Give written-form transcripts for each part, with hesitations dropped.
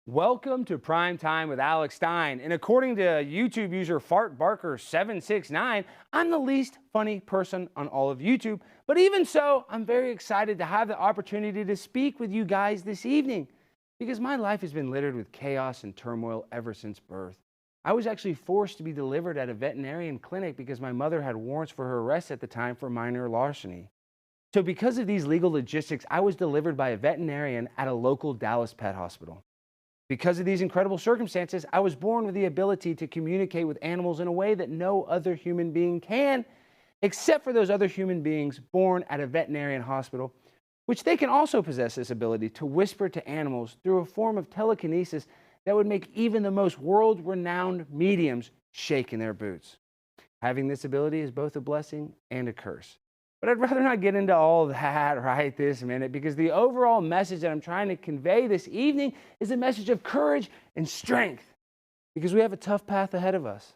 Welcome to Prime Time with Alex Stein. And according to YouTube user FartBarker769, I'm the least funny person on all of YouTube. But even so, I'm very excited to have the opportunity to speak with you guys this evening because my life has been littered with chaos and turmoil ever since birth. I was actually forced to be delivered at a veterinarian clinic because my mother had warrants for her arrest at the time for minor larceny. So because of these legal logistics, I was delivered by a veterinarian at a local Dallas pet hospital. Because of these incredible circumstances, I was born with the ability to communicate with animals in a way that no other human being can, except for those other human beings born at a veterinarian hospital, which they can also possess this ability to whisper to animals through a form of telekinesis that would make even the most world-renowned mediums shake in their boots. Having this ability is both a blessing and a curse. But I'd rather not get into all that right this minute because the overall message that I'm trying to convey this evening is a message of courage and strength because we have a tough path ahead of us.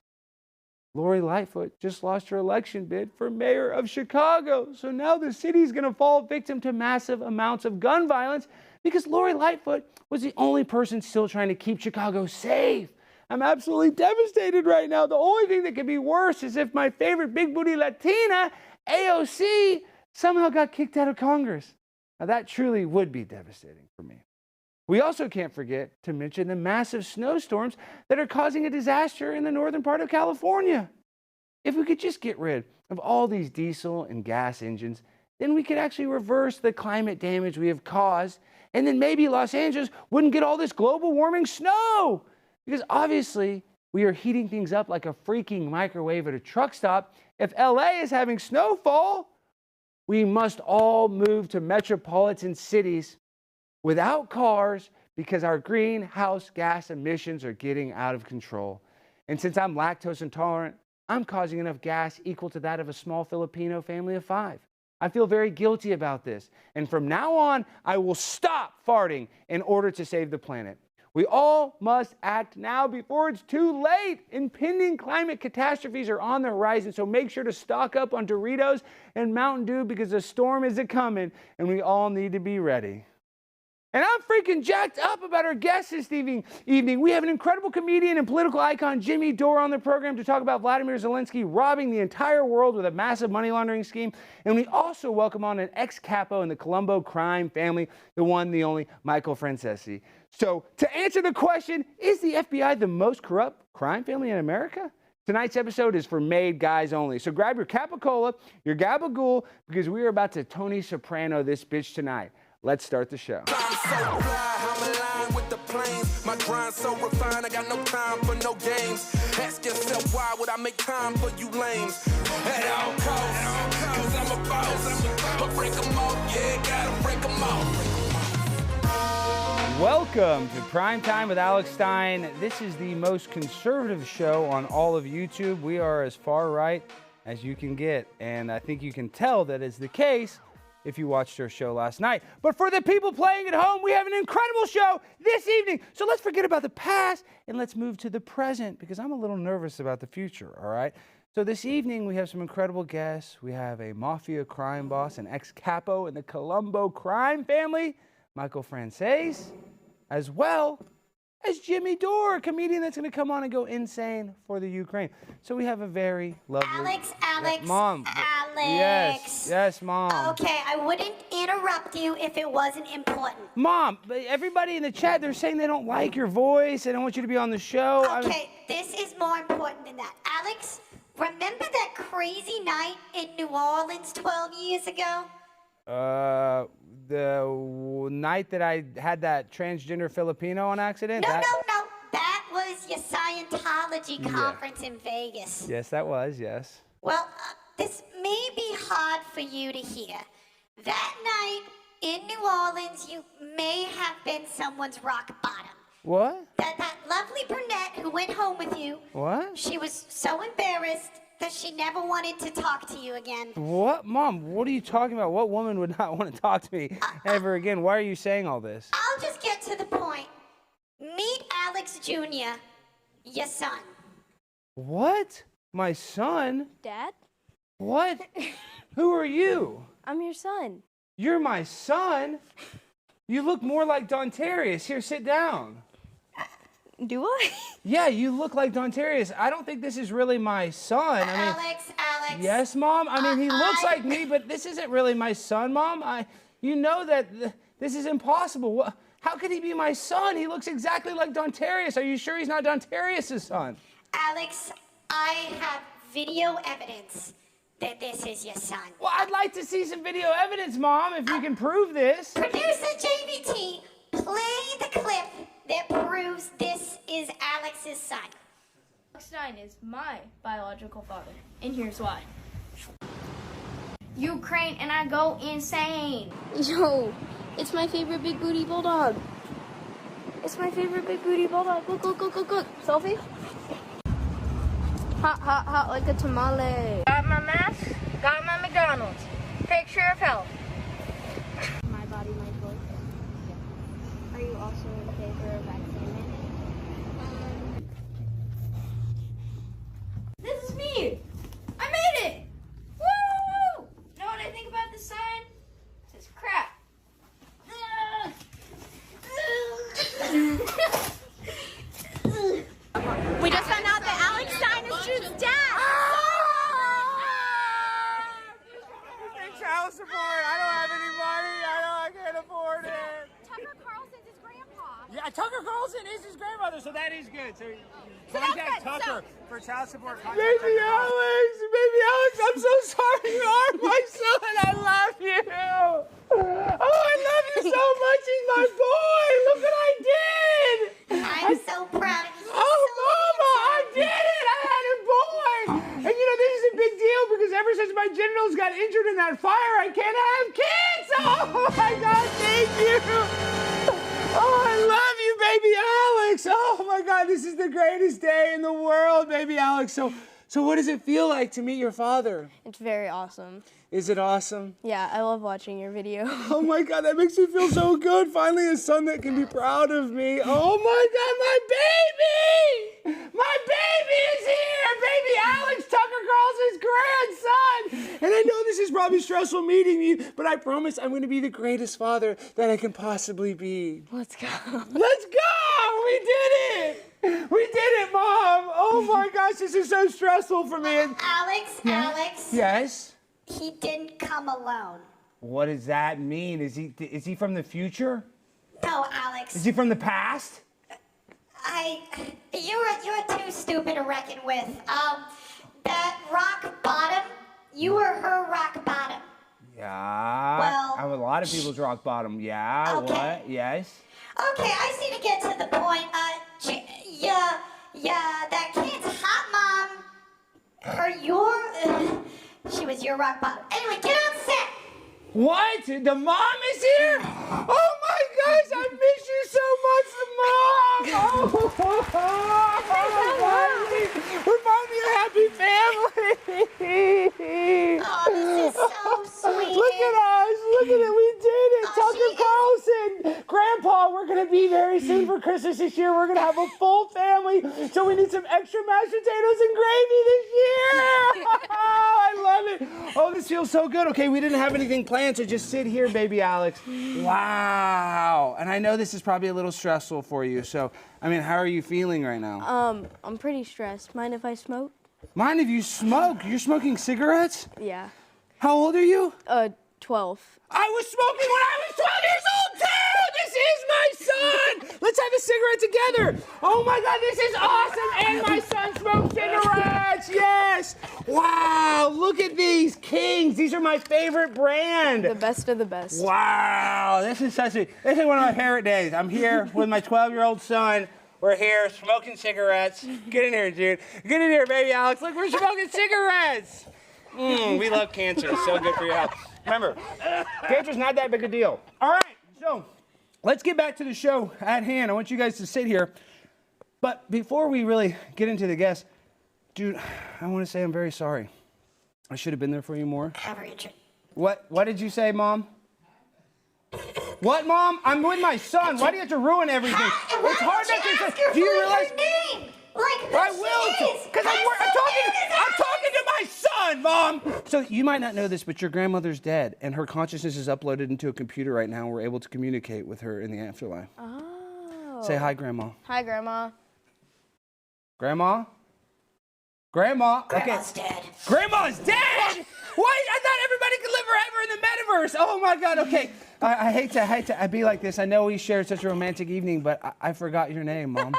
Lori Lightfoot just lost her election bid for mayor of Chicago. So now the city's going to fall victim to massive amounts of gun violence because Lori Lightfoot was the only person still trying to keep Chicago safe. I'm absolutely devastated right now. The only thing that could be worse is if my favorite big booty Latina, AOC, somehow got kicked out of Congress. Now that truly would be devastating for me. We also can't forget to mention the massive snowstorms that are causing a disaster in the northern part of California. If we could just get rid of all these diesel and gas engines, then we could actually reverse the climate damage we have caused, and then maybe Los Angeles wouldn't get all this global warming snow. Because obviously, we are heating things up like a freaking microwave at a truck stop. If LA is having snowfall, we must all move to metropolitan cities without cars because our greenhouse gas emissions are getting out of control. And since I'm lactose intolerant, I'm causing enough gas equal to that of a small Filipino family of 5. I feel very guilty about this. And from now on, I will stop farting in order to save the planet. We all must act now before it's too late. Impending climate catastrophes are on the horizon, so make sure to stock up on Doritos and Mountain Dew because the storm is a-coming, and we all need to be ready. And I'm freaking jacked up about our guest this evening. We have an incredible comedian and political icon, Jimmy Dore, on the program to talk about Vladimir Zelensky robbing the entire world with a massive money laundering scheme. And we also welcome on an ex-capo in the Colombo crime family, the one, the only, Michael Franzese. So to answer the question, is the FBI the most corrupt crime family in America? Tonight's episode is for made guys only. So grab your Capicola, your Gabagool, because we are about to Tony Soprano this bitch tonight. Let's start the show. I'm so fly, I'm aligned with the planes. My grind so refined, I got no time for no games. Ask yourself why would I make time for you lames? At all costs, cause I'm a boss. But break them off, yeah, gotta break them off. Welcome to Prime Time with Alex Stein. This is the most conservative show on all of YouTube. We are as far right as you can get. And I think you can tell that is the case if you watched our show last night. But for the people playing at home, we have an incredible show this evening. So let's forget about the past and let's move to the present because I'm a little nervous about the future, all right? So this evening, we have some incredible guests. We have a mafia crime boss, an ex-capo in the Colombo crime family, Michael Franzese, as well as Jimmy Dore, a comedian that's going to come on and go insane for the Ukraine. So we have a very lovely... Alex, Mom. Alex. Yes, Mom. Okay, I wouldn't interrupt you if it wasn't important. Mom, everybody in the chat, they're saying they don't like your voice. They don't want you to be on the show. Okay, this is more important than that. Alex, remember that crazy night in New Orleans 12 years ago? The night that I had that transgender Filipino on accident? No. That was your Scientology conference in Vegas. Yes, that was, yes. Well, this may be hard for you to hear. That night in New Orleans, you may have been someone's rock bottom. What? That lovely brunette who went home with you. What? She was so embarrassed that she never wanted to talk to you again. What? Mom, what are you talking about? What woman would not want to talk to me ever again? Why are you saying all this? I'll just get to the point. Meet Alex Jr., your son. What? My son? Dad? What? Who are you? I'm your son. You're my son? You look more like Dontarius. Here, sit down. Do I? Yeah, you look like Dontarius. I don't think this is really my son. I mean, Alex. yes, Mom. I mean, he looks like me, but this isn't really my son, Mom. You know that this is impossible. How could he be my son? He looks exactly like Dontarius. Are you sure he's not Dontarius' son? Alex, I have video evidence that this is your son. Well, I'd like to see some video evidence, Mom, if you can prove this. Producer JVT, play the clip that proves this is Alex's son. Alex Stein is my biological father, and here's why. Ukraine and I go insane. Yo, it's my favorite big booty bulldog. It's my favorite big booty bulldog. Look, look, look, look, look. Selfie. Hot, hot, hot like a tamale. Got my mask, got my McDonald's. Picture of health. My body, my choice. Are you also in favor of vaccine? This is me. I made it. Woo! Know what I think about this sign? It says crap. We just found out that Alex Stein is Jude's dad. Child support. I don't have any money. I can't afford it. Tucker Carlson's his grandpa. Yeah, Tucker Carlson is his grandmother, so that is good. So that's contact good. Tucker for child support. Baby Alex, I'm so sorry. You are my son. I love you. Oh, I love you so much. He's my boy. Look what I did. I'm so proud of you. Oh, Mama, I did it. I had a boy. And you know, this is a big deal because ever since my genitals got injured in that fire, I can't have kids. Oh, my God, thank you. Oh, I love you, baby Alex. Oh, my God, this is the greatest day in the world, baby Alex. So what does it feel like to meet your father? It's very awesome. Is it awesome? Yeah, I love watching your video. Oh my God, that makes me feel so good. Finally, a son that can be proud of me. Oh my God, my baby! My baby is here! Baby Alex, Tucker Carlson's grandson! And I know this is probably stressful meeting you, but I promise I'm going to be the greatest father that I can possibly be. Let's go. Let's go! We did it! We did it, Mom! Oh my gosh, this is so stressful for me. Alex. Yes? He didn't come alone. What does that mean? Is he from the future? No, Alex. Is he from the past? You're too stupid to reckon with. That rock bottom, you were her rock bottom. Yeah. Well, I'm a lot of people's rock bottom. Yeah. Okay. What? Yes. Okay, I see to get to the point. That kid's hot mom, she was your rock bottom. Anyway, get on set. What? The mom is here? Oh my gosh, I miss you so much, Mom! We're finally a happy family! Oh, this is so sweet. Look at us! Look at it! We did it! Tucker Carlson! Grandpa, we're gonna be very soon for Christmas this year. We're gonna have a full family, so we need some extra mashed potatoes and gravy this year! I love it! Oh, this feels so good. Okay, we didn't have anything planned, so just sit here, baby Alex. Wow. And I know this is probably a little stressful for you. So, I mean, how are you feeling right now? I'm pretty stressed. Mind if I smoke? Mind if you smoke? You're smoking cigarettes? Yeah. How old are you? 12. I was smoking when I was 12 years old too! This is my son! Let's have a cigarette together! Oh my God, this is awesome! And my son smokes cigarettes! Yes! Wow, look at these Kings! These are my favorite brand! The best of the best. Wow, this is one of my favorite days. I'm here with my 12-year-old son. We're here smoking cigarettes. Get in here, dude. Get in here, baby Alex. Look, we're smoking cigarettes! We love cancer. It's so good for your health. Remember, cancer's not that big a deal. All right, so let's get back to the show at hand. I want you guys to sit here. But before we really get into the guests, dude, I want to say I'm very sorry. I should have been there for you more. What did you say, Mom? What, Mom? I'm with my son. Why do you have to ruin everything? It's hard not to say. Do you realize? Name? Like, I will, because I'm talking to my son, Mom. So you might not know this, but your grandmother's dead, and her consciousness is uploaded into a computer right now, and we're able to communicate with her in the afterlife. Oh. Say hi, Grandma. Hi, Grandma. Grandma? Grandma? Grandma's dead. Grandma's dead? What? I thought everybody could live forever in the metaverse. Oh my God. Okay. I hate to be like this. I know we shared such a romantic evening, but I forgot your name, Mom.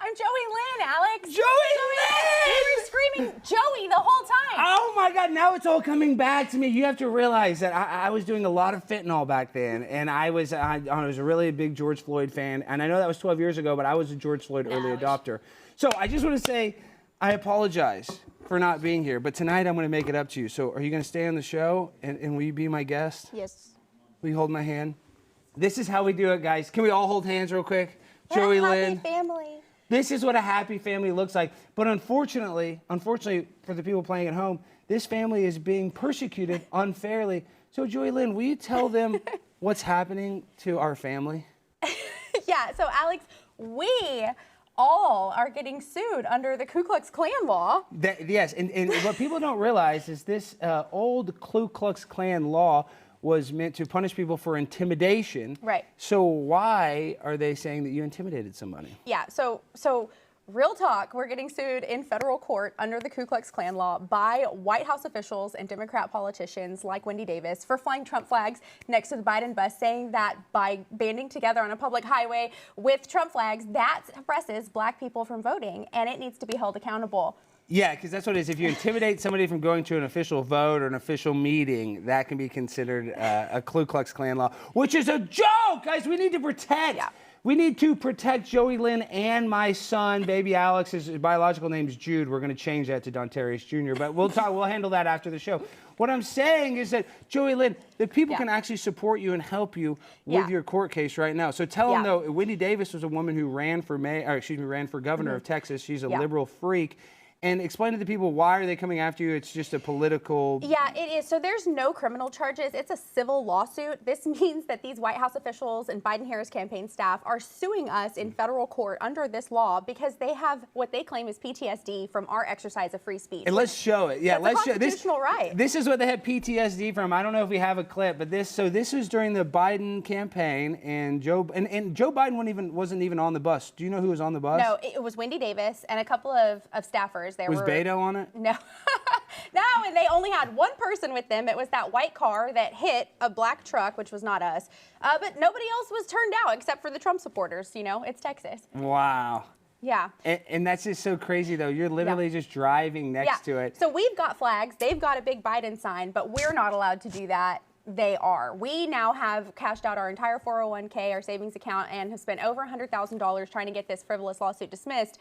I'm JoeyLynn, Alex. JoeyLynn! You were screaming Joey the whole time. Oh my God, now it's all coming back to me. You have to realize that I was doing a lot of fentanyl back then, and I was a really big George Floyd fan, and I know that was 12 years ago, but I was a George Floyd early adopter. So I just want to say I apologize for not being here, but tonight I'm going to make it up to you. So are you going to stay on the show, and will you be my guest? Yes. Will you hold my hand? This is how we do it, guys. Can we all hold hands real quick? We're a JoeyLynn. happy family. This is what a happy family looks like. But unfortunately for the people playing at home, this family is being persecuted unfairly. So JoeyLynn, will you tell them what's happening to our family? Yeah, so Alex, we all are getting sued under the Ku Klux Klan law. Yes, and what people don't realize is this old Ku Klux Klan law was meant to punish people for intimidation. Right. So why are they saying that you intimidated somebody? Yeah, so real talk, we're getting sued in federal court under the Ku Klux Klan law by White House officials and Democrat politicians like Wendy Davis for flying Trump flags next to the Biden bus, saying that by banding together on a public highway with Trump flags, that suppresses black people from voting, and it needs to be held accountable. Yeah, because that's what it is. If you intimidate somebody from going to an official vote or an official meeting, that can be considered a Ku Klux Klan law, which is a joke, guys. We need to protect. Yeah. We need to protect JoeyLynn and my son, baby Alex. His biological name is Jude. We're going to change that to Dontarius Jr., but we'll talk. We'll handle that after the show. What I'm saying is that, JoeyLynn, the people can actually support you and help you with your court case right now. So tell them, though, Wendy Davis was a woman who ran for ran for governor of Texas. She's a liberal freak. And explain to the people, why are they coming after you? It's just a political... Yeah, it is. So there's no criminal charges. It's a civil lawsuit. This means that these White House officials and Biden-Harris campaign staff are suing us in federal court under this law because they have what they claim is PTSD from our exercise of free speech. And let's show it. Yeah, That's let's a constitutional right. This is what they had PTSD from. I don't know if we have a clip, but this was during the Biden campaign, and Joe Biden wasn't even on the bus. Do you know who was on the bus? No, it was Wendy Davis and a couple of staffers. Was Beto on it? No. No, and they only had one person with them. It was that white car that hit a black truck, which was not us. But nobody else was turned out except for the Trump supporters. You know, it's Texas. Wow. Yeah. And that's just so crazy, though. You're literally just driving next to it. So we've got flags. They've got a big Biden sign, but we're not allowed to do that. They are. We now have cashed out our entire 401k, our savings account, and have spent over $100,000 trying to get this frivolous lawsuit dismissed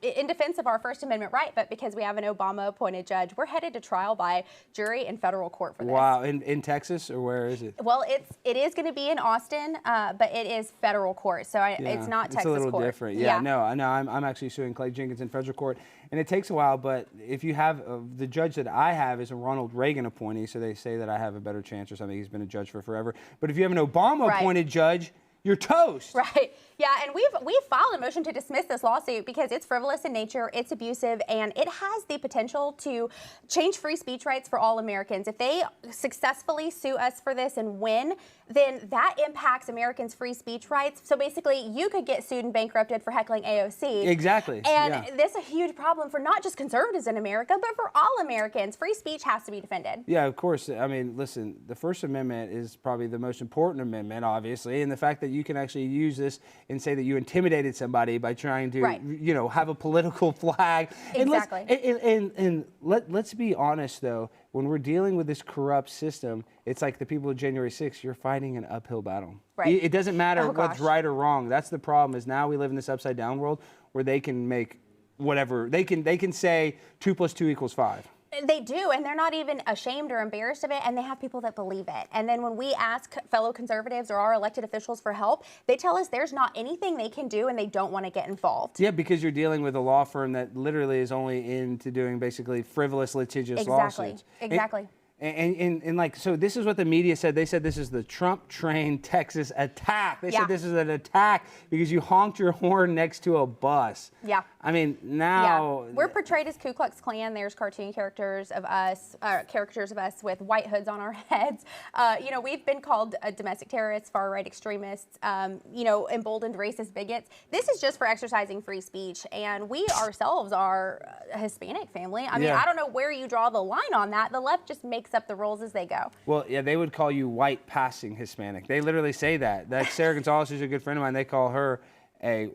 in defense of our First Amendment right, but because we have an Obama-appointed judge, we're headed to trial by jury in federal court for this. Wow, in Texas, or where is it? Well, it is going to be in Austin, but it is federal court, so it's not Texas court. It's a little different. Yeah, no, I'm actually suing Clay Jenkins in federal court, and it takes a while, but if you have, the judge that I have is a Ronald Reagan appointee, so they say that I have a better chance or something. He's been a judge for forever. But if you have an Obama-appointed judge, you're toast. Right. Yeah, and we've filed a motion to dismiss this lawsuit because it's frivolous in nature, it's abusive, and it has the potential to change free speech rights for all Americans. If they successfully sue us for this and win, then that impacts Americans' free speech rights. So basically, you could get sued and bankrupted for heckling AOC. Exactly. And this is a huge problem for not just conservatives in America, but for all Americans. Free speech has to be defended. Yeah, of course. I mean, listen, the First Amendment is probably the most important amendment, obviously, and the fact that you can actually use this and say that you intimidated somebody by trying to, you know, have a political flag. Exactly. And let's be honest, though. When we're dealing with this corrupt system, it's like the people of January 6th, you're fighting an uphill battle. Right. It doesn't matter what's right or wrong. That's the problem, is now we live in this upside down world where they can make whatever. They can say 2 + 2 = 5. They do, and they're not even ashamed or embarrassed of it, and they have people that believe it. And then when we ask fellow conservatives or our elected officials for help, they tell us there's not anything they can do, and they don't want to get involved. Yeah, because you're dealing with a law firm that literally is only into doing basically frivolous, litigious lawsuits. Exactly. And like, so this is what the media said. They said this is the Trump-trained Texas attack. They said this is an attack because you honked your horn next to a bus. Yeah. I mean, now... Yeah. We're portrayed as Ku Klux Klan. There's cartoon characters of us with white hoods on our heads. You know, we've been called domestic terrorists, far-right extremists, you know, emboldened racist bigots. This is just for exercising free speech. And we ourselves are a Hispanic family. I mean, I don't know where you draw the line on that. The left just makes up the rules as they go. Well, yeah, they would call you white passing Hispanic. They literally say that. That Sarah Gonzalez, who's a good friend of mine, they call her a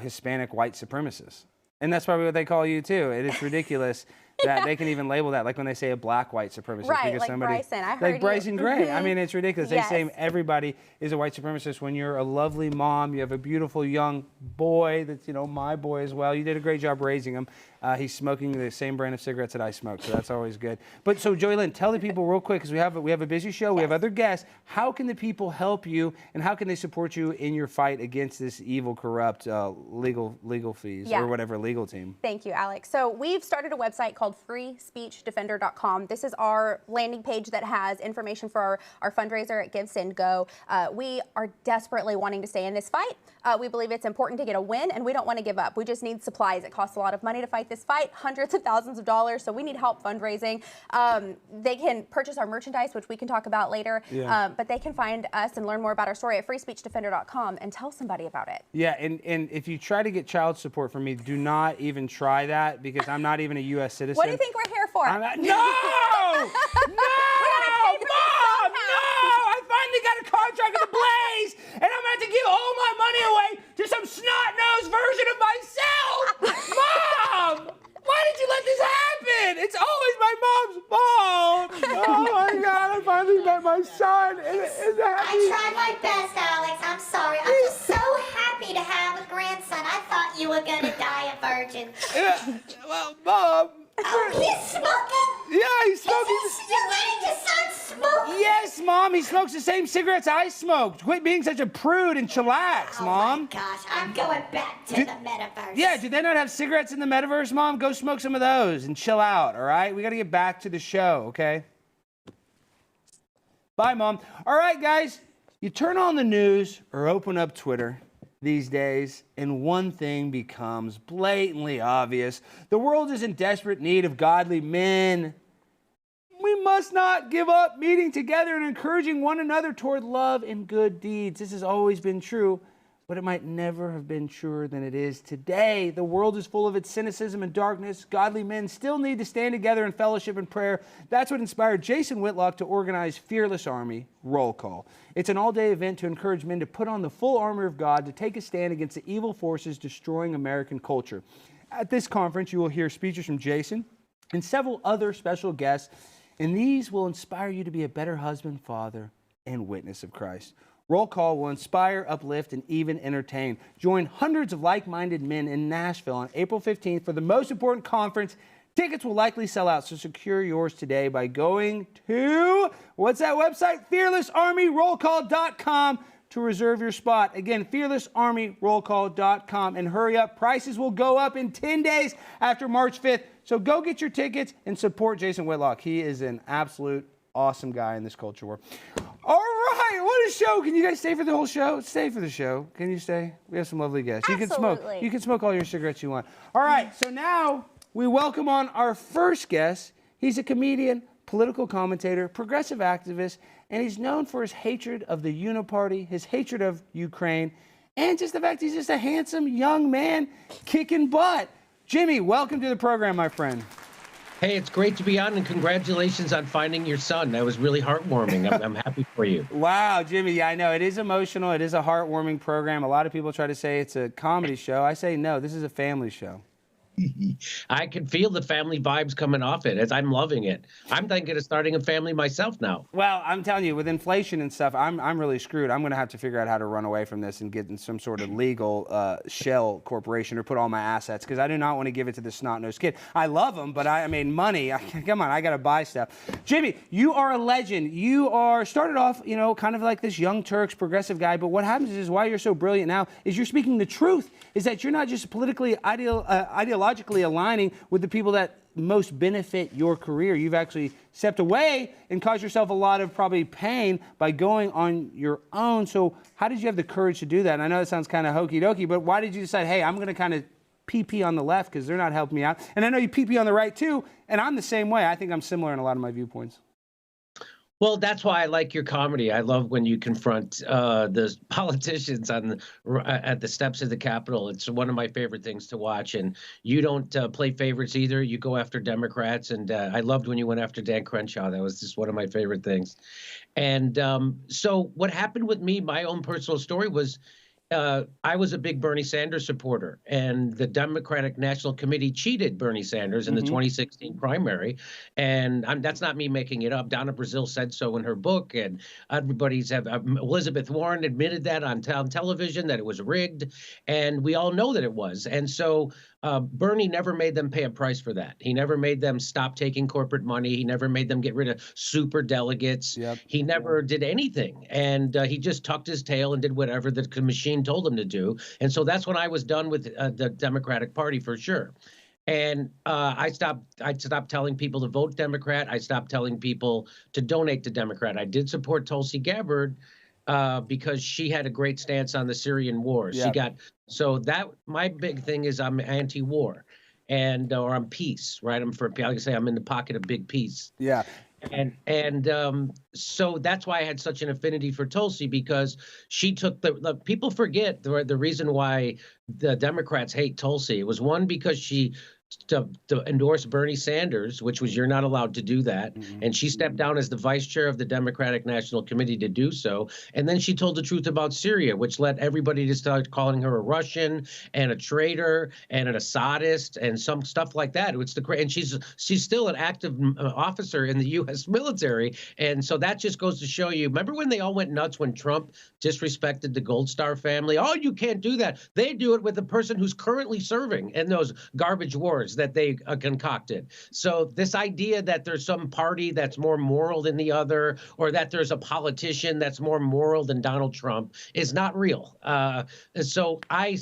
Hispanic white supremacist. And that's probably what they call you too. It is ridiculous that they can even label that, like when they say a black white supremacist. Right, because like somebody, Bryson. I heard like Bryson Gray. I mean, it's ridiculous. Yes. They say everybody is a white supremacist when you're a lovely mom, you have a beautiful young boy that's, you know, my boy as well. You did a great job raising him. He's smoking the same brand of cigarettes that I smoke, so that's always good. But so, JoeyLynn, tell the people real quick, because we have a busy show, we have other guests. How can the people help you, and how can they support you in your fight against this evil, corrupt legal fees or whatever legal team? Thank you, Alex. So we've started a website called freespeechdefender.com. This is our landing page that has information for our fundraiser at Give, Send, Go. We are desperately wanting to stay in this fight. We believe it's important to get a win, and we don't want to give up. We just need supplies. It costs a lot of money to fight this fight, hundreds of thousands of dollars, so we need help fundraising. They can purchase our merchandise, which we can talk about later, but they can find us and learn more about our story at freespeechdefender.com and tell somebody about it. Yeah, and if you try to get child support from me, do not even try that, because I'm not even a U.S. citizen. What do you think we're here for? No! No! Mom! No! I finally got a contract with the Blaze, and I'm going to have to give all my money away to some snot-nosed version of myself! Mom! Why did you let this happen? It's always my mom's fault! Oh my God, I finally met my son. I tried my best, Alex. I'm sorry. I'm just so happy to have a grandson. I thought you were going to die a virgin. Well, Mom... Oh, he's smoking? Yeah, he's smoking. You're letting your son smoke? Yes, Mom. He smokes the same cigarettes I smoked. Quit being such a prude and chillax, Mom. Oh, my gosh. I'm going back to the metaverse. Yeah, do they not have cigarettes in the metaverse, Mom? Go smoke some of those and chill out, all right? We got to get back to the show, okay? Bye, Mom. All right, guys. You turn on the news or open up Twitter these days, and one thing becomes blatantly obvious. The world is in desperate need of godly men. We must not give up meeting together and encouraging one another toward love and good deeds. This has always been true, but it might never have been truer than it is today. The world is full of its cynicism and darkness. Godly men still need to stand together in fellowship and prayer. That's what inspired Jason Whitlock to organize Fearless Army Roll Call. It's an all-day event to encourage men to put on the full armor of God to take a stand against the evil forces destroying American culture. At this conference, you will hear speeches from Jason and several other special guests, and these will inspire you to be a better husband, father, and witness of Christ. Roll Call will inspire, uplift, and even entertain. Join hundreds of like-minded men in Nashville on April 15th for the most important conference. Tickets will likely sell out, so secure yours today by going to, what's that website? FearlessArmyRollCall.com to reserve your spot. Again, FearlessArmyRollCall.com. And hurry up, prices will go up in 10 days after March 5th. So go get your tickets and support Jason Whitlock. He is an absolute awesome guy in this culture war. All right, what a show. Can you guys stay for the whole show? Stay for the show. Can you stay? We have some lovely guests. Absolutely. You can smoke all your cigarettes you want. All right, so now we welcome on our first guest. He's a comedian, political commentator, progressive activist, and he's known for his hatred of the Uniparty, his hatred of Ukraine, and just the fact he's just a handsome young man kicking butt. Jimmy, welcome to the program, my friend. Hey, it's great to be on, and congratulations on finding your son. That was really heartwarming. I'm happy for you. Wow, Jimmy, yeah, I know. It is emotional. It is a heartwarming program. A lot of people try to say it's a comedy show. I say no, this is a family show. I can feel the family vibes coming off it. As I'm loving it. I'm thinking of starting a family myself now. Well, I'm telling you, with inflation and stuff, I'm really screwed. I'm going to have to figure out how to run away from this and get in some sort of legal shell corporation or put all my assets, because I do not want to give it to this snot-nosed kid. I love him, but I mean, money. Come on, I got to buy stuff. Jimmy, you are a legend. You are started off, you know, kind of like this Young Turks progressive guy, but what happens is why you're so brilliant now is you're speaking the truth, is that you're not just politically ideologically aligning with the people that most benefit your career? You've actually stepped away and caused yourself a lot of probably pain by going on your own. So how did you have the courage to do that? And I know it sounds kind of hokey dokey, but why did you decide, hey, I'm going to kind of PP on the left because they're not helping me out? And I know you PP on the right too, and I'm the same way. I think I'm similar in a lot of my viewpoints. Well, that's why I like your comedy. I love when you confront the politicians at the steps of the Capitol. It's one of my favorite things to watch. And you don't play favorites either. You go after Democrats. And I loved when you went after Dan Crenshaw. That was just one of my favorite things. And so what happened with me, my own personal story was, I was a big Bernie Sanders supporter, and the Democratic National Committee cheated Bernie Sanders in the 2016 primary. And that's not me making it up. Donna Brazile said so in her book, and Elizabeth Warren admitted that on television, that it was rigged, and we all know that it was. And so Bernie never made them pay a price for that. He never made them stop taking corporate money. He never made them get rid of super delegates. He never did anything. And he just tucked his tail and did whatever the machine told him to do. And so that's when I was done with the Democratic Party for sure. And I stopped telling people to vote Democrat. I stopped telling people to donate to Democrat. I did support Tulsi Gabbard because she had a great stance on the Syrian war. My big thing is I'm anti-war, or I'm peace, right? Like I say, I'm in the pocket of big peace. Yeah. So that's why I had such an affinity for Tulsi, because she took people forget the reason why the Democrats hate Tulsi. It was one, because she to endorse Bernie Sanders, which was, you're not allowed to do that. And she stepped down as the vice chair of the Democratic National Committee to do so. And then she told the truth about Syria, which led everybody to start calling her a Russian and a traitor and an Assadist and some stuff like that. And she's still an active officer in the U.S. military. And so that just goes to show you, remember when they all went nuts when Trump disrespected the Gold Star family? Oh, you can't do that. They do it with the person who's currently serving in those garbage wars that they concocted. So this idea that there's some party that's more moral than the other, or that there's a politician that's more moral than Donald Trump, is not real. So I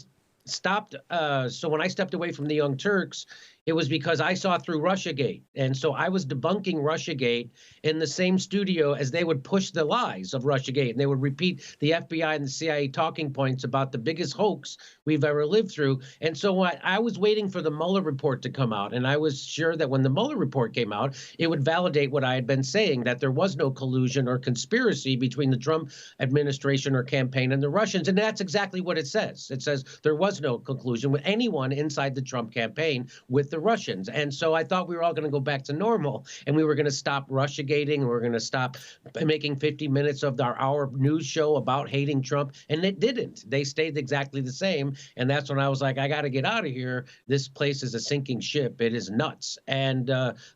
stopped. So when I stepped away from the Young Turks, it was because I saw through Russiagate. And so I was debunking Russiagate in the same studio as they would push the lies of Russiagate. And they would repeat the FBI and the CIA talking points about the biggest hoax we've ever lived through. And so I was waiting for the Mueller report to come out. And I was sure that when the Mueller report came out, it would validate what I had been saying, that there was no collusion or conspiracy between the Trump administration or campaign and the Russians. And that's exactly what it says. It says there was no collusion with anyone inside the Trump campaign with the Russians. And so I thought we were all going to go back to normal, and we were going to stop Russiagating, and we were going to stop making 50 minutes of our hour news show about hating Trump. And it didn't. They stayed exactly the same. And that's when I was like, I got to get out of here. This place is a sinking ship. It is nuts. And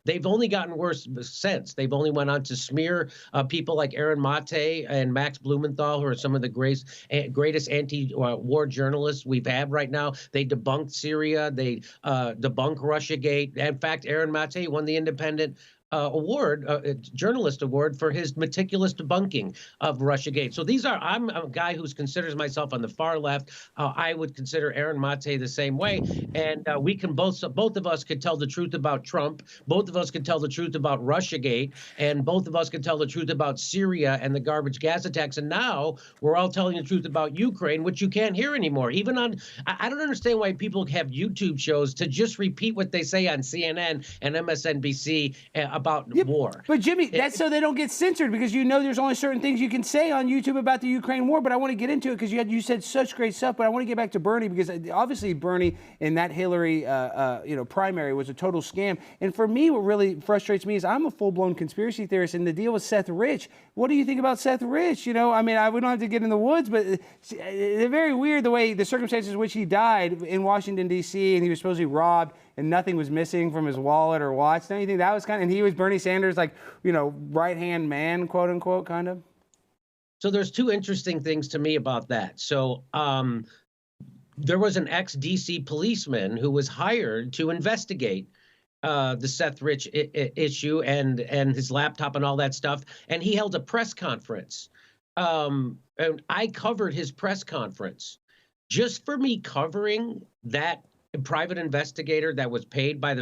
they've only gotten worse since. They've only went on to smear people like Aaron Mate and Max Blumenthal, who are some of the greatest anti-war journalists we've had right now. They debunked Syria. They debunk Russiagate. In fact, Aaron Mate won the Independent journalist award for his meticulous debunking of Russiagate. So I'm a guy who considers myself on the far left. I would consider Aaron Mate the same way. And we can both of us could tell the truth about Trump. Both of us could tell the truth about Russiagate. And both of us could tell the truth about Syria and the garbage gas attacks. And now we're all telling the truth about Ukraine, which you can't hear anymore. Even I don't understand why people have YouTube shows to just repeat what they say on CNN and MSNBC about war. But Jimmy, that's so they don't get censored, because there's only certain things you can say on YouTube about the Ukraine war. But I want to get into it because you said such great stuff. But I want to get back to Bernie, because obviously Bernie in that Hillary primary was a total scam. And for me, what really frustrates me is I'm a full-blown conspiracy theorist. And the deal with Seth Rich, what do you think about Seth Rich? We don't have to get in the woods, but it's very weird the circumstances in which he died in Washington D.C. and he was supposedly robbed and nothing was missing from his wallet or watch. Don't you think that was and he was Bernie Sanders, right-hand man, quote unquote, kind of? So there's two interesting things to me about that. So there was an ex-DC policeman who was hired to investigate the Seth Rich issue and his laptop and all that stuff. And he held a press conference. And I covered his press conference. Just for me covering that private investigator that was paid by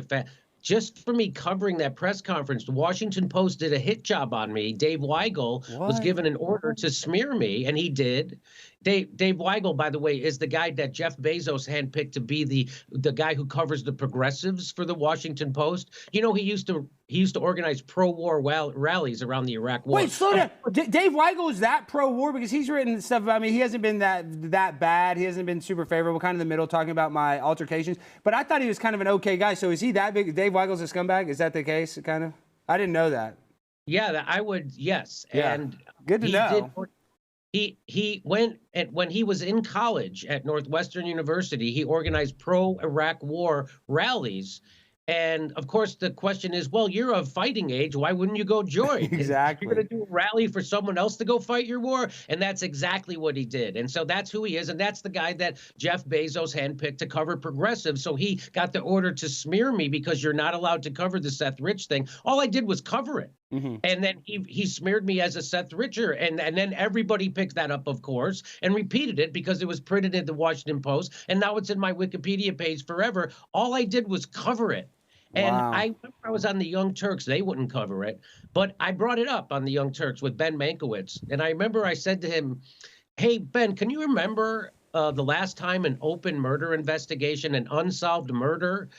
just for me covering that press conference, the Washington Post did a hit job on me. Dave Weigel was given an order to smear me, and he did. Dave Weigel, by the way, is the guy that Jeff Bezos handpicked to be the guy who covers the progressives for the Washington Post. You know, he used to organize pro-war rallies around the Iraq War. Wait, slow down. Dave Weigel is that pro-war? Because he's written stuff about me. He hasn't been that bad. He hasn't been super favorable, kind of in the middle, talking about my altercations. But I thought he was kind of an okay guy. So is he that big? Dave Weigel's a scumbag? Is that the case, kind of? I didn't know that. Yeah, I would, yes. Yeah. And good to know. He went, when he was in college at Northwestern University, he organized pro-Iraq war rallies. And of course, the question is, well, you're of fighting age. Why wouldn't you go join? Exactly. You're going to do a rally for someone else to go fight your war. And that's exactly what he did. And so that's who he is. And that's the guy that Jeff Bezos handpicked to cover progressives. So he got the order to smear me because you're not allowed to cover the Seth Rich thing. All I did was cover it. Mm-hmm. And then he smeared me as a Seth Richer. And then everybody picked that up, of course, and repeated it because it was printed in the Washington Post. And now it's in my Wikipedia page forever. All I did was cover it. And wow. I remember I was on the Young Turks. They wouldn't cover it. But I brought it up on the Young Turks with Ben Mankiewicz. And I remember I said to him, hey, Ben, can you remember the last time an open murder investigation, an unsolved murder,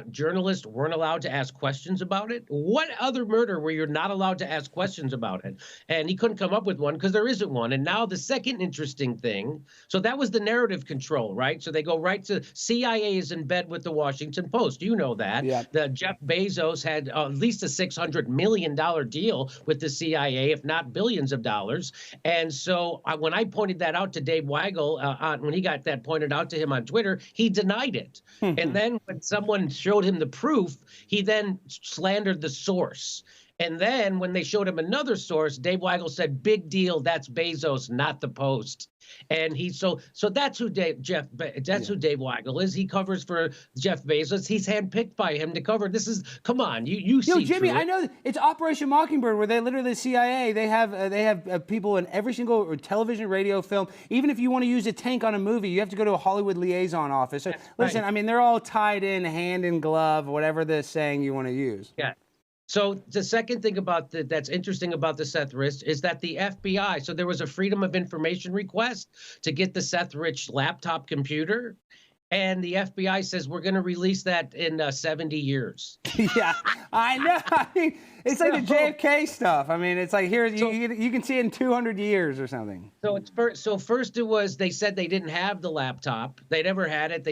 journalists weren't allowed to ask questions about it? What other murder where you're not allowed to ask questions about it? And he couldn't come up with one because there isn't one. And now the second interesting thing, so that was the narrative control, right? So they go right to CIA is in bed with the Washington Post. You know that. Yeah. The Jeff Bezos had at least a $600 million deal with the CIA, if not billions of dollars. And so when I pointed that out to Dave Weigel, when he got that pointed out to him on Twitter, he denied it. And then when someone showed him the proof, he then slandered the source. And then when they showed him another source, Dave Weigel said, big deal, that's Bezos, not the Post. And so that's who Dave Weigel is. He covers for Jeff Bezos. He's handpicked by him to cover. This is, come on, you see. Jimmy, I know it's Operation Mockingbird, where they literally, the CIA, they have people in every single television, radio, film. Even if you want to use a tank on a movie, you have to go to a Hollywood liaison office. So, listen, I mean, they're all tied in, hand in glove, whatever the saying you want to use. Yeah. So the second thing that's interesting about the Seth Rich is that the FBI, so there was a Freedom of Information request to get the Seth Rich laptop computer. And the FBI says we're going to release that in 70 years. Yeah, I know. I mean, it's like the JFK stuff. I mean, it's like here you can see it in 200 years or something. So first it was they said they didn't have the laptop. They never had it.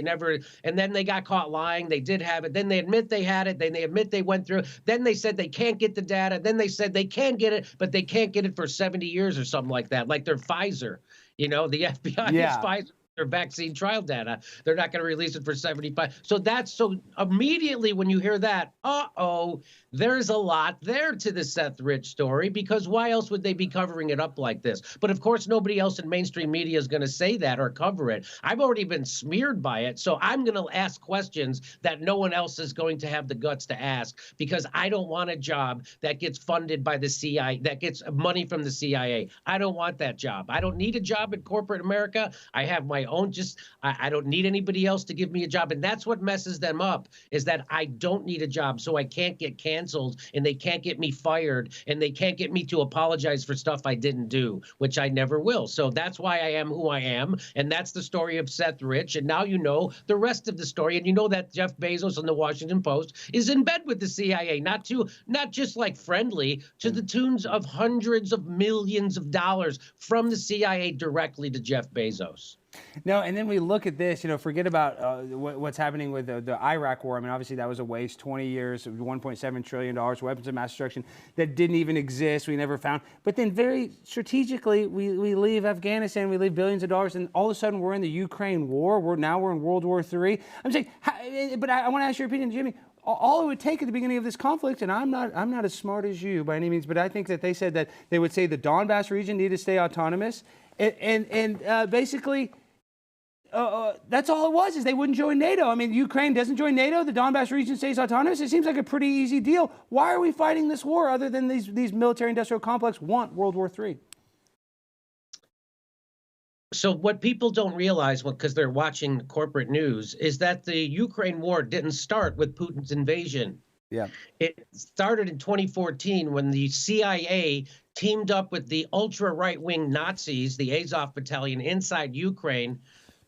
And then they got caught lying. They did have it. Then they admit they had it. Then they admit they went through. Then they said they can't get the data. Then they said they can get it, but they can't get it for 70 years or something like that. Like they're Pfizer. You know, the FBI is Pfizer. Their vaccine trial data. They're not going to release it for 75. So immediately when you hear that, there's a lot there to the Seth Rich story, because why else would they be covering it up like this? But of course, nobody else in mainstream media is going to say that or cover it. I've already been smeared by it. So I'm going to ask questions that no one else is going to have the guts to ask, because I don't want a job that gets funded by the CIA, that gets money from the CIA. I don't want that job. I don't need a job in corporate America. I have my own, I don't need anybody else to give me a job. And that's what messes them up, is that I don't need a job, so I can't get canceled, and they can't get me fired, and they can't get me to apologize for stuff I didn't do, which I never will. So that's why I am who I am. And that's the story of Seth Rich. And now you know the rest of the story. And you know that Jeff Bezos on the Washington Post is in bed with the CIA, not just like friendly, to the tunes of hundreds of millions of dollars from the CIA directly to Jeff Bezos. No, and then we look at this, forget about what's happening with the Iraq war. I mean, obviously that was a waste, 20 years, $1.7 trillion, weapons of mass destruction that didn't even exist, we never found. But then very strategically, we leave Afghanistan, we leave billions of dollars, and all of a sudden we're in the Ukraine war. We're in World War III. I'm saying, but I want to ask your opinion, Jimmy. All it would take at the beginning of this conflict, and I'm not as smart as you by any means, but I think that they said that they would say the Donbass region needed to stay autonomous, and basically, that's all it was, is they wouldn't join NATO. I mean, Ukraine doesn't join NATO. The Donbass region stays autonomous. It seems like a pretty easy deal. Why are we fighting this war other than these military-industrial complex want World War III? So what people don't realize, because they're watching corporate news, is that the Ukraine war didn't start with Putin's invasion. Yeah. It started in 2014 when the CIA teamed up with the ultra right-wing Nazis, the Azov Battalion inside Ukraine,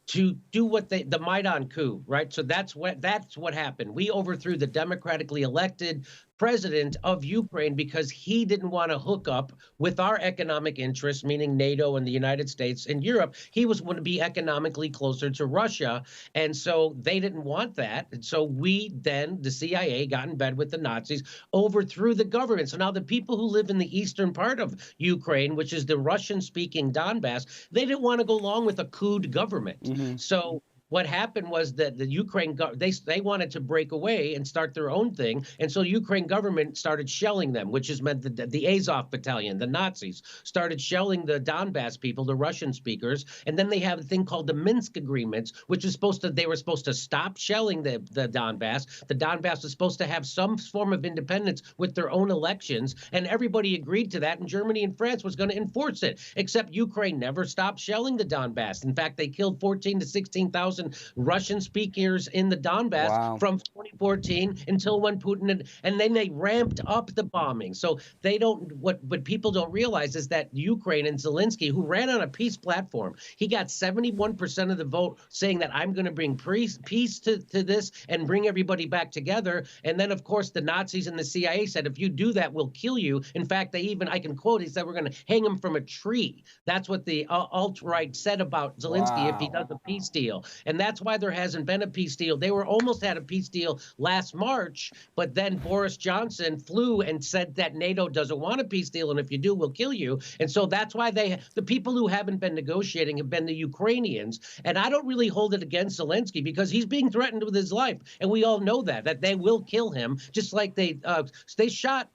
to do what the Maidan coup, right? So that's what happened. We overthrew the democratically elected president of Ukraine because he didn't want to hook up with our economic interests, meaning NATO and the United States and Europe. He was going to be economically closer to Russia. And so they didn't want that. And so we then, the CIA, got in bed with the Nazis, overthrew the government. So now the people who live in the eastern part of Ukraine, which is the Russian-speaking Donbass, they didn't want to go along with a coup government. Mm-hmm. So what happened was that the Ukraine, they wanted to break away and start their own thing. And so the Ukraine government started shelling them, which has meant the Azov Battalion, the Nazis, started shelling the Donbass people, the Russian speakers. And then they have a thing called the Minsk Agreements, which is they were supposed to stop shelling the Donbass. The Donbass was supposed to have some form of independence with their own elections. And everybody agreed to that. And Germany and France was going to enforce it, except Ukraine never stopped shelling the Donbass. In fact, they killed 14,000 to 16,000 Russian speakers in the Donbass from 2014 until when Putin and then they ramped up the bombing. So they don't, what people don't realize is that Ukraine and Zelensky, who ran on a peace platform, he got 71% of the vote saying that I'm going to bring peace to this and bring everybody back together. And then, of course, the Nazis and the CIA said, if you do that, we'll kill you. In fact, I can quote, he said, we're going to hang him from a tree. That's what the alt-right said about Zelensky if he does a peace deal. And that's why there hasn't been a peace deal. They were almost had a peace deal last March, but then Boris Johnson flew and said that NATO doesn't want a peace deal, and if you do, we'll kill you. And so that's why the people who haven't been negotiating have been the Ukrainians. And I don't really hold it against Zelensky because he's being threatened with his life, and we all know that they will kill him, just like they shot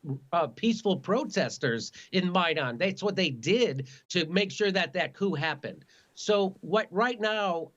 peaceful protesters in Maidan. That's what they did to make sure that coup happened. So right now,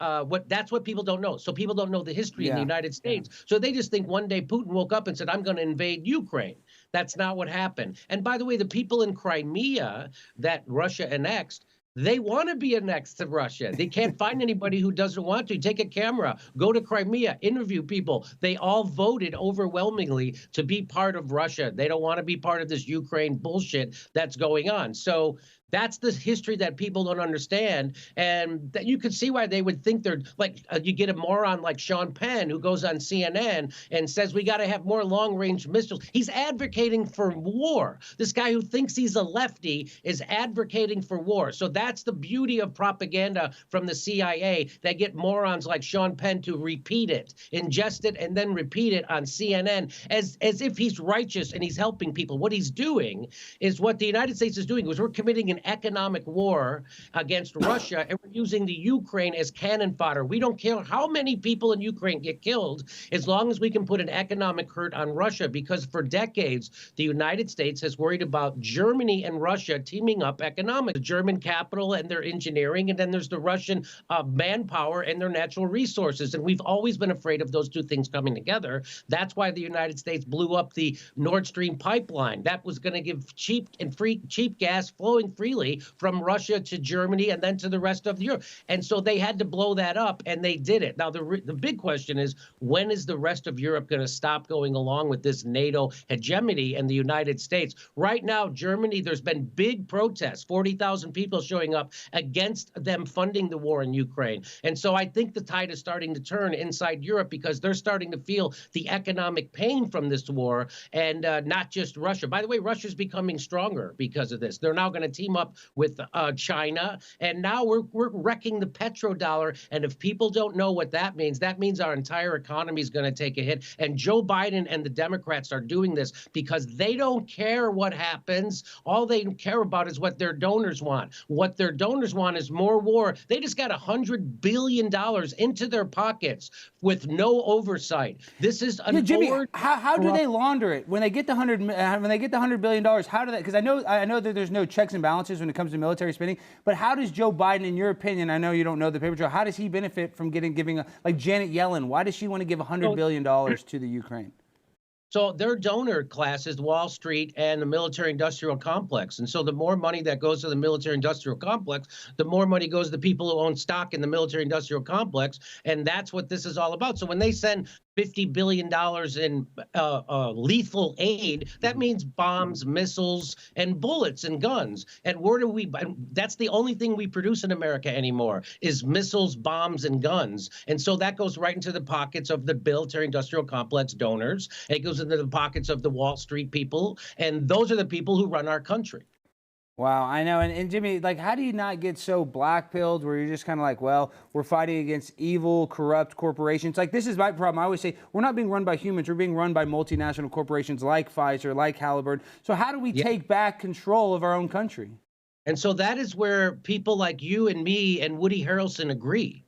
that's what people don't know. So people don't know the history in the United States. So they just think one day Putin woke up and said, I'm going to invade Ukraine. That's not what happened. And by the way, the people in Crimea that Russia annexed, they want to be annexed to Russia. They can't find anybody who doesn't want to. Take a camera, go to Crimea, interview people. They all voted overwhelmingly to be part of Russia. They don't want to be part of this Ukraine bullshit that's going on. So that's the history that people don't understand, and that you can see why they would think they're like you get a moron like Sean Penn who goes on CNN and says we got to have more long-range missiles. He's advocating for war. This guy who thinks he's a lefty is advocating for war. So that's the beauty of propaganda from the CIA. They get morons like Sean Penn to repeat it, ingest it, and then repeat it on CNN as if he's righteous and he's helping people. What he's doing is what the United States is doing was we're committing an economic war against Russia, and we're using the Ukraine as cannon fodder. We don't care how many people in Ukraine get killed as long as we can put an economic hurt on Russia, because for decades, the United States has worried about Germany and Russia teaming up economically. The German capital and their engineering, and then there's the Russian manpower and their natural resources. And we've always been afraid of those two things coming together. That's why the United States blew up the Nord Stream pipeline. That was going to give cheap gas flowing freely from Russia to Germany and then to the rest of Europe. And so they had to blow that up, and they did it. Now, the big question is, when is the rest of Europe going to stop going along with this NATO hegemony and the United States? Right now, Germany, there's been big protests, 40,000 people showing up against them funding the war in Ukraine. And so I think the tide is starting to turn inside Europe because they're starting to feel the economic pain from this war, and not just Russia. By the way, Russia's becoming stronger because of this. They're now going to team up with China, and now we're wrecking the petrodollar. And if people don't know what that means our entire economy is going to take a hit. And Joe Biden and the Democrats are doing this because they don't care what happens. All they care about is what their donors want. What their donors want is more war. They just got $100 billion into their pockets with no oversight. This is Jimmy, how do they launder it when they get the $100 billion? How do they? Because I know that there's no checks and balances when it comes to military spending, but how does Joe Biden, in your opinion, I know you don't know the paper trail, how does he benefit from giving like Janet Yellen? Why does she want to give $100 billion to the Ukraine? So their donor class is Wall Street and the military-industrial complex. And so the more money that goes to the military-industrial complex, the more money goes to the people who own stock in the military-industrial complex. And that's what this is all about. So when they send $50 billion in lethal aid, that means bombs, missiles, and bullets and guns. And where do we? That's the only thing we produce in America anymore is missiles, bombs, and guns. And so that goes right into the pockets of the military-industrial complex donors. It goes into the pockets of the Wall Street people, and those are the people who run our country. Wow, I know. And Jimmy, like, how do you not get so black-pilled where you're just kind of like, well, we're fighting against evil, corrupt corporations? Like, this is my problem. I always say we're not being run by humans. We're being run by multinational corporations like Pfizer, like Halliburton. So how do we take back control of our own country? And so that is where people like you and me and Woody Harrelson agree.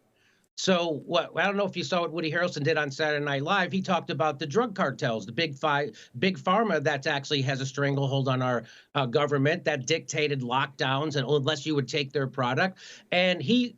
So I don't know if you saw what Woody Harrelson did on Saturday Night Live. He talked about the drug cartels, the big pharma that actually has a stranglehold on our government, that dictated lockdowns and unless you would take their product. And he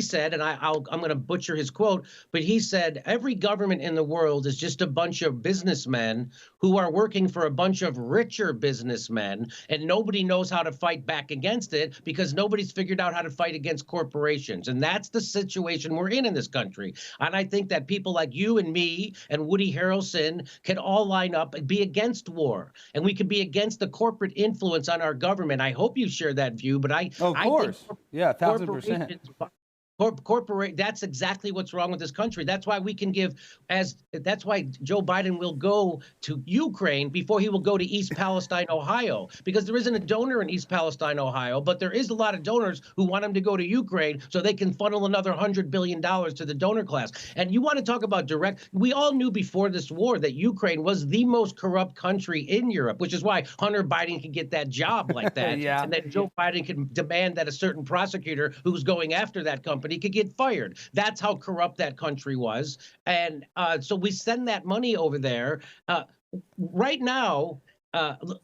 said, and I'm going to butcher his quote, but he said every government in the world is just a bunch of businessmen who are working for a bunch of richer businessmen, and nobody knows how to fight back against it because nobody's figured out how to fight against corporations. And that's the situation we're in this country. And I think that people like you and me and Woody Harrelson can all line up and be against war. And we can be against the corporate influence on our government. I hope you share that view, but I course. think Yeah, 1,000%. That's exactly what's wrong with this country. That's why we can that's why Joe Biden will go to Ukraine before he will go to East Palestine, Ohio, because there isn't a donor in East Palestine, Ohio, but there is a lot of donors who want him to go to Ukraine so they can funnel another $100 billion to the donor class. And you want to talk about we all knew before this war that Ukraine was the most corrupt country in Europe, which is why Hunter Biden can get that job like that. Yeah. And then Joe Biden can demand that a certain prosecutor who's going after that company could get fired. That's how corrupt that country was. And so we send that money over there. Right now,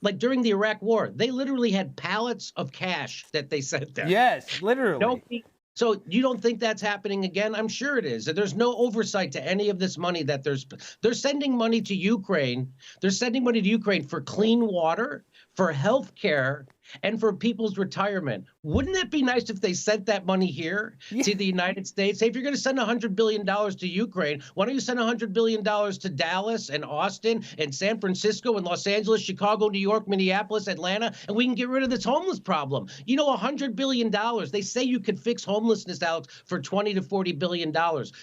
like during the Iraq War, they literally had pallets of cash that they sent there. Yes, literally. So you don't think that's happening again? I'm sure it is. There's no oversight to any of this money that they're sending money to Ukraine. They're sending money to Ukraine for clean water, for health care, and for people's retirement. Wouldn't it be nice if they sent that money here to the United States? Hey, if you're going to send $100 billion to Ukraine, why don't you send $100 billion to Dallas and Austin and San Francisco and Los Angeles, Chicago, New York, Minneapolis, Atlanta, and we can get rid of this homeless problem. You know, $100 billion, they say you could fix homelessness, Alex, for $20 to $40 billion.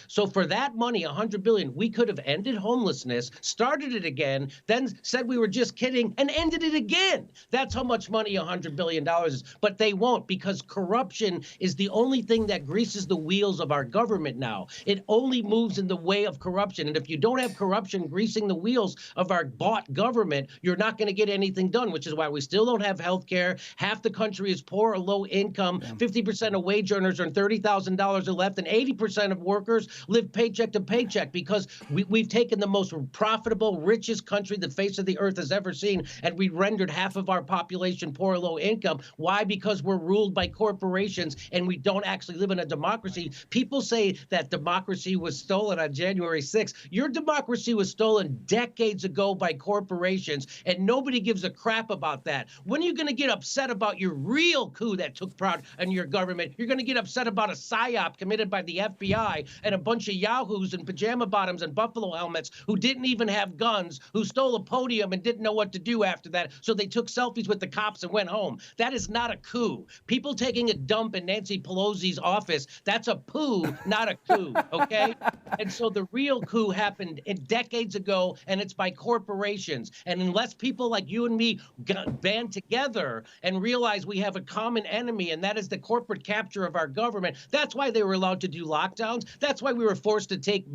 So for that money, $100 billion, we could have ended homelessness, started it again, then said we were just kidding and ended it again. That's how much money $100 billion is. But they won't, because corruption is the only thing that greases the wheels of our government now. It only moves in the way of corruption. And if you don't have corruption greasing the wheels of our bought government, you're not going to get anything done, which is why we still don't have health care. Half the country is poor or low income. 50% of wage earners earn $30,000 or less, and 80% of workers live paycheck to paycheck because we've taken the most profitable, richest country the face of the earth has ever seen, and we rendered half of our population poor or low income. Why? Because we're ruled by corporations and we don't actually live in a democracy. People say that democracy was stolen on January 6th. Your democracy was stolen decades ago by corporations, and nobody gives a crap about that. When are you going to get upset about your real coup that took part in your government? You're going to get upset about a psyop committed by the FBI and a bunch of yahoos in pajama bottoms and buffalo helmets who didn't even have guns, who stole a podium and didn't know what to do after that, so they took selfies with the cops and went home. That is not a coup. People taking a dump in Nancy Pelosi's office, that's a poo, not a coup, okay? And so the real coup happened decades ago, and it's by corporations. And unless people like you and me band together and realize we have a common enemy, and that is the corporate capture of our government, that's why they were allowed to do lockdowns. That's why we were forced to take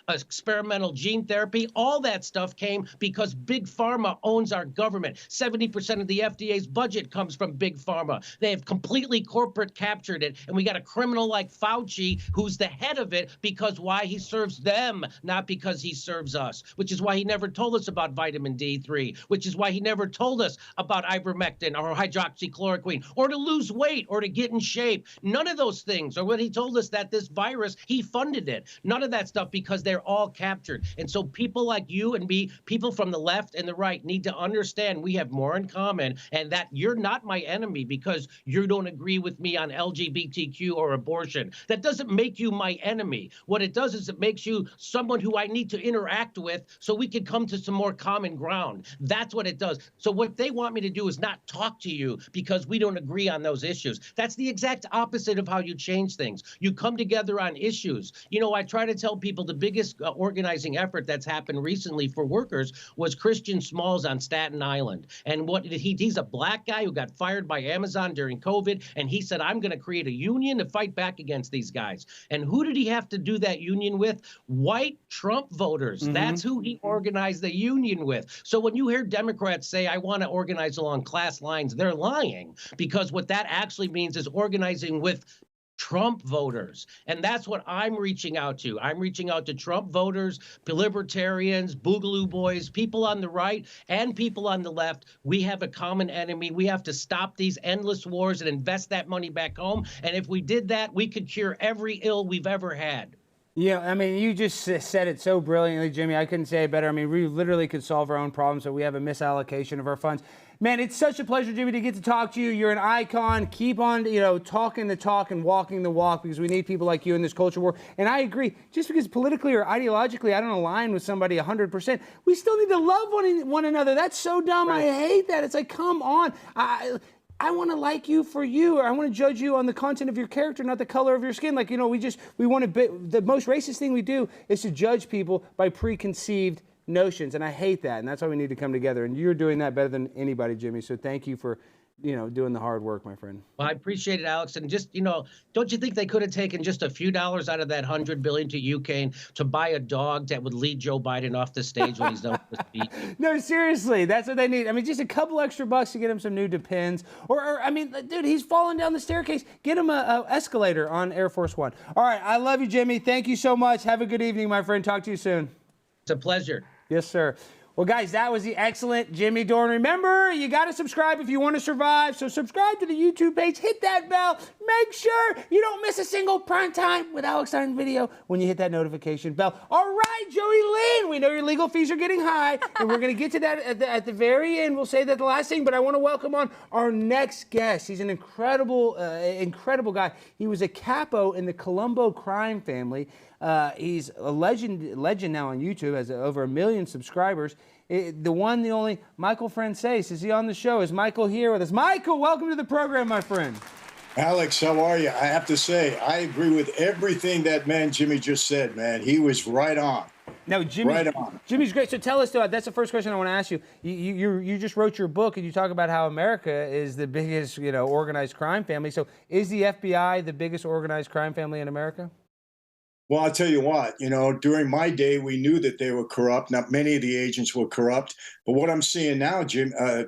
experimental gene therapy. All that stuff came because Big Pharma owns our government. 70% of the FDA's budget budget comes from big pharma. They have completely corporate captured it. And we got a criminal like Fauci who's the head of it because why? He serves them, not because he serves us, which is why he never told us about vitamin D3, which is why he never told us about ivermectin or hydroxychloroquine or to lose weight or to get in shape. None of those things. Or when he told us that this virus, he funded it. None of that stuff because they're all captured. And so people like you and me, people from the left and the right need to understand we have more in common and that you're not my enemy because you don't agree with me on LGBTQ or abortion. That doesn't make you my enemy. What it does is it makes you someone who I need to interact with so we can come to some more common ground. That's what it does. So what they want me to do is not talk to you because we don't agree on those issues. That's the exact opposite of how you change things. You come together on issues. You know, I try to tell people the biggest organizing effort that's happened recently for workers was Christian Smalls on Staten Island. And what he's a black guy who got fired by Amazon during COVID. And he said, I'm going to create a union to fight back against these guys. And who did he have to do that union with? White Trump voters. That's who he organized the union with. So when you hear Democrats say, I want to organize along class lines, they're lying because what that actually means is organizing with Trump voters. And that's what I'm reaching out to. I'm reaching out to Trump voters, libertarians, boogaloo boys, people on the right and people on the left. We have a common enemy. We have to stop these endless wars and invest that money back home. And if we did that, we could cure every ill we've ever had. Yeah, I mean, you just said it so brilliantly, Jimmy. I couldn't say it better. I mean, we literally could solve our own problems, so we have a misallocation of our funds. Man, it's such a pleasure, Jimmy, to get to talk to you. You're an icon. Keep on, talking the talk and walking the walk because we need people like you in this culture war. And I agree. Just because politically or ideologically I don't align with somebody 100%, we still need to love one another. That's so dumb. Right. I hate that. It's like, come on. I want to like you for you, or I want to judge you on the content of your character, not the color of your skin. Like, we want to, the most racist thing we do is to judge people by preconceived notions. And I hate that. And that's why we need to come together. And you're doing that better than anybody, Jimmy. So thank you for, doing the hard work, my friend. Well, I appreciate it, Alex. And just, don't you think they could have taken just a few dollars out of that $100 billion to Ukraine to buy a dog that would lead Joe Biden off the stage when he's done with the speech? No, seriously, that's what they need. I mean, just a couple extra bucks to get him some new Depends. Or I mean, dude, he's falling down the staircase. Get him a escalator on Air Force One. All right, I love you, Jimmy. Thank you so much. Have a good evening, my friend. Talk to you soon. It's a pleasure. Yes, sir. Well, guys, that was the excellent Jimmy Dore. Remember, you got to subscribe if you want to survive. So subscribe to the YouTube page. Hit that bell. Make sure you don't miss a single prime time with Alex Stein video when you hit that notification bell. All right, JoeyLynn, we know your legal fees are getting high, and we're going to get to that at the very end. We'll say that the last thing, but I want to welcome on our next guest. He's an incredible guy. He was a capo in the Colombo crime family. He's a legend now on YouTube, has over 1 million subscribers. The one, the only, Michael Franzese. Is he on the show? Is Michael here with us? Michael, welcome to the program, my friend. Alex, how are you? I have to say, I agree with everything that man Jimmy just said, man. He was right on. No, Jimmy's great. So tell us, that's the first question I want to ask you. You just wrote your book and you talk about how America is the biggest, organized crime family. So is the FBI the biggest organized crime family in America? Well, I'll tell you what, during my day, we knew that they were corrupt. Not many of the agents were corrupt. But what I'm seeing now,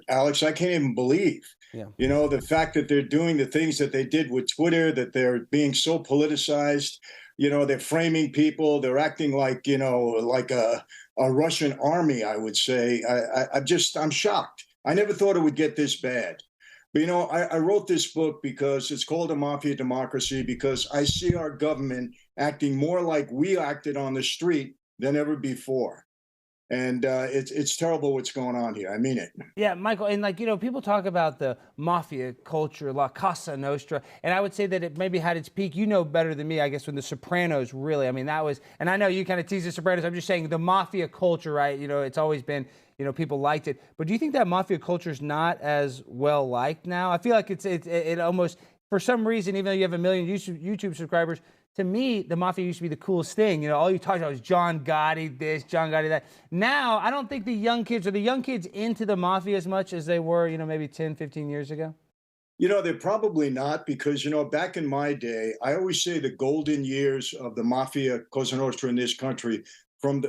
Alex, I can't even believe. Yeah. The fact that they're doing the things that they did with Twitter, that they're being so politicized. They're framing people. They're acting like, like a Russian army, I would say. I'm shocked. I never thought it would get this bad. But, I wrote this book because it's called A Mafia Democracy, because I see our government acting more like we acted on the street than ever before. And it's terrible what's going on here. I mean it. Yeah, Michael, and people talk about the mafia culture, La Casa Nostra, and I would say that it maybe had its peak. You know better than me, I guess, when The Sopranos really, that was, and I know you kind of tease The Sopranos. I'm just saying the mafia culture, right? It's always been, people liked it. But do you think that mafia culture is not as well liked now? I feel like it almost, for some reason, even though you have 1 million YouTube subscribers, to me, the mafia used to be the coolest thing. All you talked about was John Gotti this, John Gotti that. Now, I don't think the young kids into the mafia as much as they were, maybe 10, 15 years ago. They're probably not, because, back in my day, I always say the golden years of the mafia Cosa Nostra in this country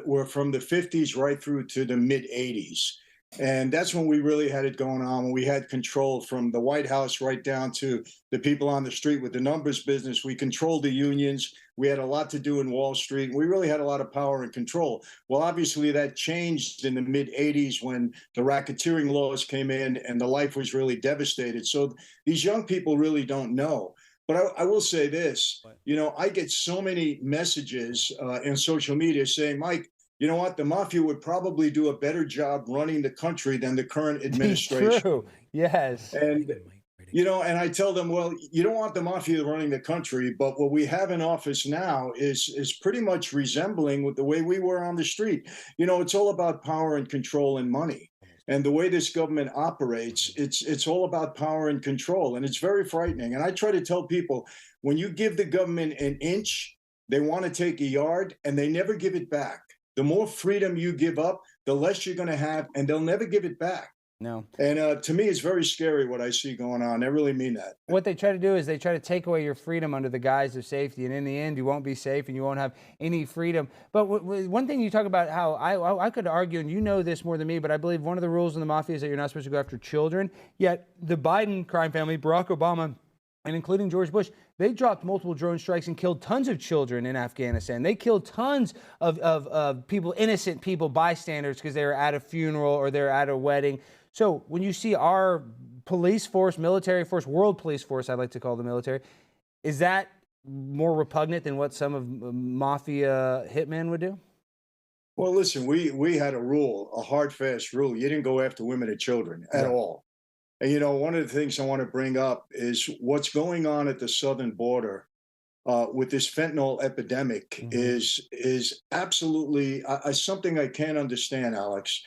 were from the 50s right through to the mid 80s. And that's when we really had it going on, when we had control from the White House right down to the people on the street with the numbers business. We controlled the unions. We had a lot to do in Wall Street. We really had a lot of power and control. Well, obviously that changed in the mid 80s when the racketeering laws came in and the life was really devastated. So these young people really don't know. But I will say this, you know, I get so many messages in social media saying, Mike, you know what? The mafia would probably do a better job running the country than the current administration. True. Yes. And, you know, and I tell them, well, you don't want the mafia running the country, but what we have in office now is pretty much resembling with the way we were on the street. You know, it's all about power and control and money. And the way this government operates, it's all about power and control. And it's very frightening. And I try to tell people, when you give the government an inch, they want to take a yard and they never give it back. The more freedom you give up, the less you're going to have, and they'll never give it back. No. And to me, it's very scary what I see going on. I really mean that. What they try to do is they try to take away your freedom under the guise of safety. And in the end, you won't be safe and you won't have any freedom. But one thing you talk about how I could argue, and you know this more than me, but I believe one of the rules in the mafia is that you're not supposed to go after children. Yet the Biden crime family, Barack Obama, and including George Bush, they dropped multiple drone strikes and killed tons of children in Afghanistan. They killed tons of people, innocent people, bystanders, because they were at a funeral or they're at a wedding. So when you see our police force, military force, world police force, I like to call the military, is that more repugnant than what some of mafia hitmen would do? Well, listen, we had a rule, a hard, fast rule. You didn't go after women and children at all. And, you know, one of the things I want to bring up is what's going on at the southern border with this fentanyl epidemic is absolutely something I can't understand, Alex.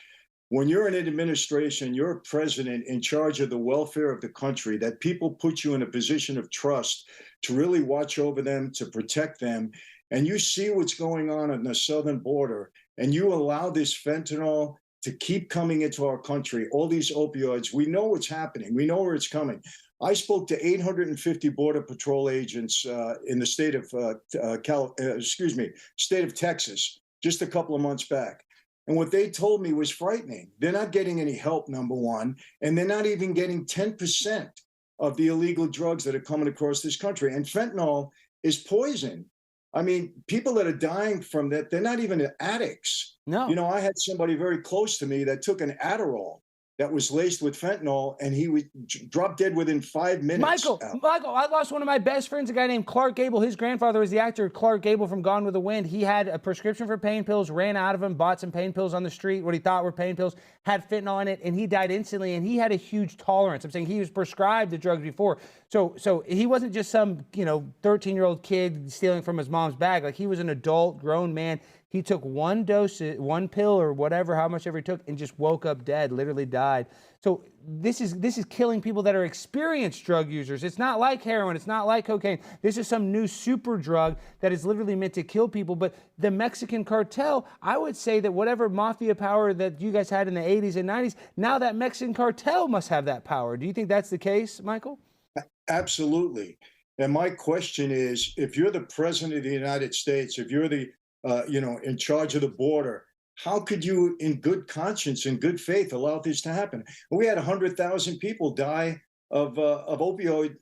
When you're in an administration, you're a president in charge of the welfare of the country, that people put you in a position of trust to really watch over them, to protect them. And you see what's going on the southern border, and you allow this fentanyl to keep coming into our country, all these opioids. We know what's happening. We know where it's coming. I spoke to 850 Border Patrol agents in the state of state of Texas just a couple of months back. And what they told me was frightening. They're not getting any help, number one, and they're not even getting 10% of the illegal drugs that are coming across this country. And fentanyl is poison. I mean, people that are dying from that, they're not even addicts. No. You know, I had somebody very close to me that took an Adderall that was laced with fentanyl, and he would drop dead within 5 minutes. Michael, I lost one of my best friends, a guy named Clark Gable. His grandfather was the actor Clark Gable from Gone with the Wind. He had a prescription for pain pills, ran out of them, bought some pain pills on the street, what he thought were pain pills, had fentanyl in it, and he died instantly, and he had a huge tolerance. I'm saying he was prescribed the drugs before. So he wasn't just some, 13-year-old kid stealing from his mom's bag. Like, he was an adult, grown man. He took one dose, one pill or whatever, how much ever he took, and just woke up dead, literally died. So this is killing people that are experienced drug users. It's not like heroin. It's not like cocaine. This is some new super drug that is literally meant to kill people. But the Mexican cartel, I would say that whatever mafia power that you guys had in the 80s and 90s, now that Mexican cartel must have that power. Do you think that's the case, Michael? Absolutely. And my question is, if you're the president of the United States, if you're the in charge of the border, how could you, in good conscience, in good faith, allow this to happen? We had 100,000 people die of opioid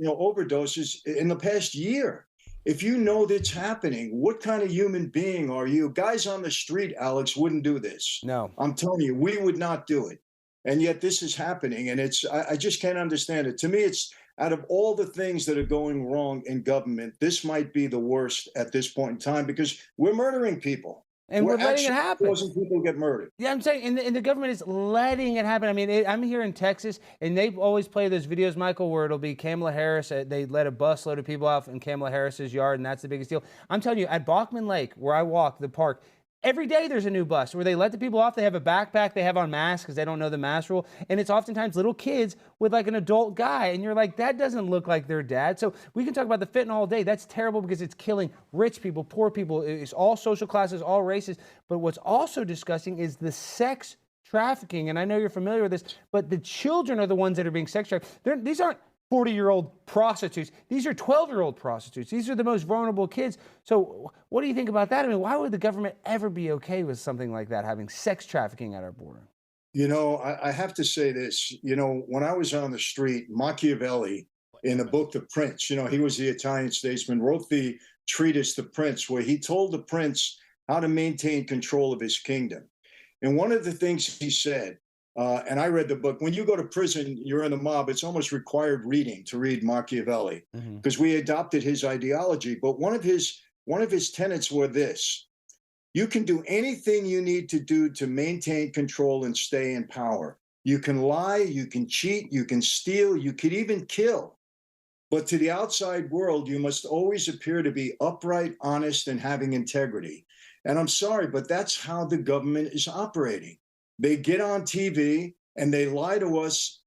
overdoses in the past year. If you know that's happening, what kind of human being are you? Guys on the street, Alex, wouldn't do this. No. I'm telling you, we would not do it. And yet this is happening, and I just can't understand it. To me, it's out of all the things that are going wrong in government, this might be the worst at this point in time, because we're murdering people. And we're letting it happen. Causing people get murdered. Yeah, I'm saying, and the government is letting it happen. I mean, I'm here in Texas, and they always play those videos, Michael, where it'll be Kamala Harris. They let a busload of people off in Kamala Harris's yard, and that's the biggest deal. I'm telling you, at Bachman Lake, where I walk, the park, every day there's a new bus where they let the people off. They have a backpack. They have on masks because they don't know the mask rule. And it's oftentimes little kids with like an adult guy. And you're like, that doesn't look like their dad. So we can talk about the fentanyl all day. That's terrible because it's killing rich people, poor people. It's all social classes, all races. But what's also disgusting is the sex trafficking. And I know you're familiar with this, but the children are the ones that are being sex trafficked. These aren't 40-year-old prostitutes. These are 12-year-old prostitutes. These are the most vulnerable kids. So what do you think about that? I mean, why would the government ever be okay with something like that, having sex trafficking at our border? You know, I have to say this. You know, when I was on the street, Machiavelli, in the book The Prince, you know, he was the Italian statesman, wrote the treatise The Prince, where he told the prince how to maintain control of his kingdom. And one of the things he said, and I read the book, when you go to prison, you're in the mob, it's almost required reading to read Machiavelli, because we adopted his ideology. But one of his tenets were this: you can do anything you need to do to maintain control and stay in power. You can lie, you can cheat, you can steal, you could even kill. But to the outside world, you must always appear to be upright, honest, and having integrity. And I'm sorry, but that's how the government is operating. They get on TV and they lie to us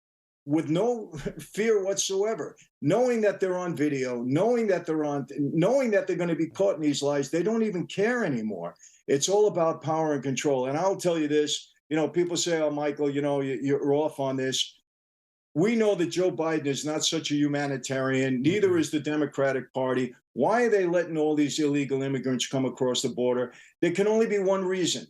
with no fear whatsoever, knowing that they're on video, knowing that they're going to be caught in these lies. They don't even care anymore. It's all about power and control. And I'll tell you this, you know, people say, oh, Michael, you know, you're off on this. We know that Joe Biden is not such a humanitarian. Neither is the Democratic Party. Why are they letting all these illegal immigrants come across the border? There can only be one reason.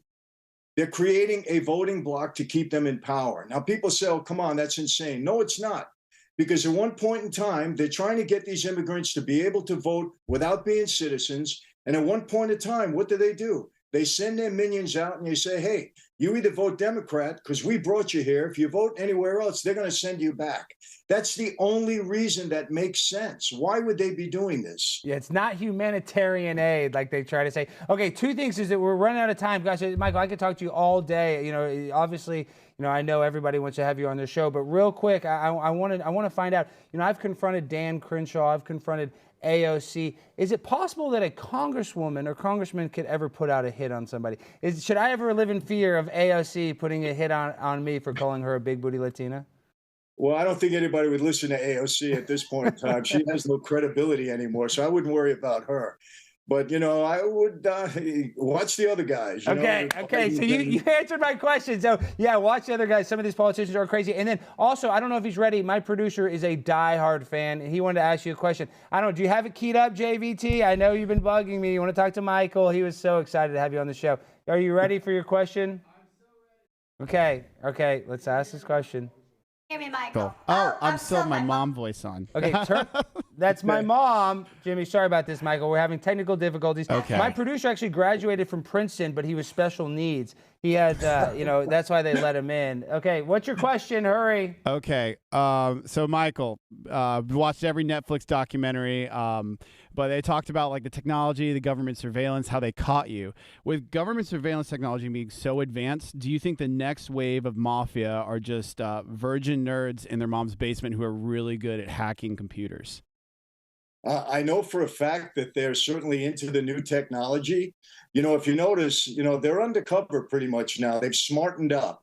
They're creating a voting bloc to keep them in power. Now, people say, oh, come on, that's insane. No, it's not. Because at one point in time, they're trying to get these immigrants to be able to vote without being citizens. And at one point in time, what do? They send their minions out and they say, hey, you either vote Democrat because we brought you here. If you vote anywhere else, they're going to send you back. That's the only reason that makes sense. Why would they be doing this? Yeah, it's not humanitarian aid like they try to say. Okay, two things is that we're running out of time. Guys, Michael, I could talk to you all day. You know, obviously, you know, I know everybody wants to have you on their show, but real quick, I want to find out, you know, I've confronted Dan Crenshaw, I've confronted AOC. Is it possible that a congresswoman or congressman could ever put out a hit on somebody? Should I ever live in fear of AOC putting a hit on me for calling her a big booty Latina? Well, I don't think anybody would listen to AOC at this point in time. She has no credibility anymore, so I wouldn't worry about her. But, you know, I would watch the other guys. Okay. So you answered my question. So, yeah, watch the other guys. Some of these politicians are crazy. And then also, I don't know if he's ready. My producer is a diehard fan, and he wanted to ask you a question. I don't know. Do you have it keyed up, JVT? I know you've been bugging me. You want to talk to Michael? He was so excited to have you on the show. Are you ready for your question? I'm so ready. Okay. Let's ask this question. Hear me, Michael. Oh, I'm still my mom voice on. Okay, that's my mom. Jimmy, sorry about this, Michael. We're having technical difficulties. Okay. My producer actually graduated from Princeton, but he was special needs. He had, you know, that's why they let him in. Okay, what's your question? Hurry. Okay, so Michael, watched every Netflix documentary, but they talked about like the technology, the government surveillance, how they caught you. With government surveillance technology being so advanced, do you think the next wave of mafia are just virgin nerds in their mom's basement who are really good at hacking computers? I know for a fact that they're certainly into the new technology. You know, if you notice, you know, they're undercover pretty much now. They've smartened up.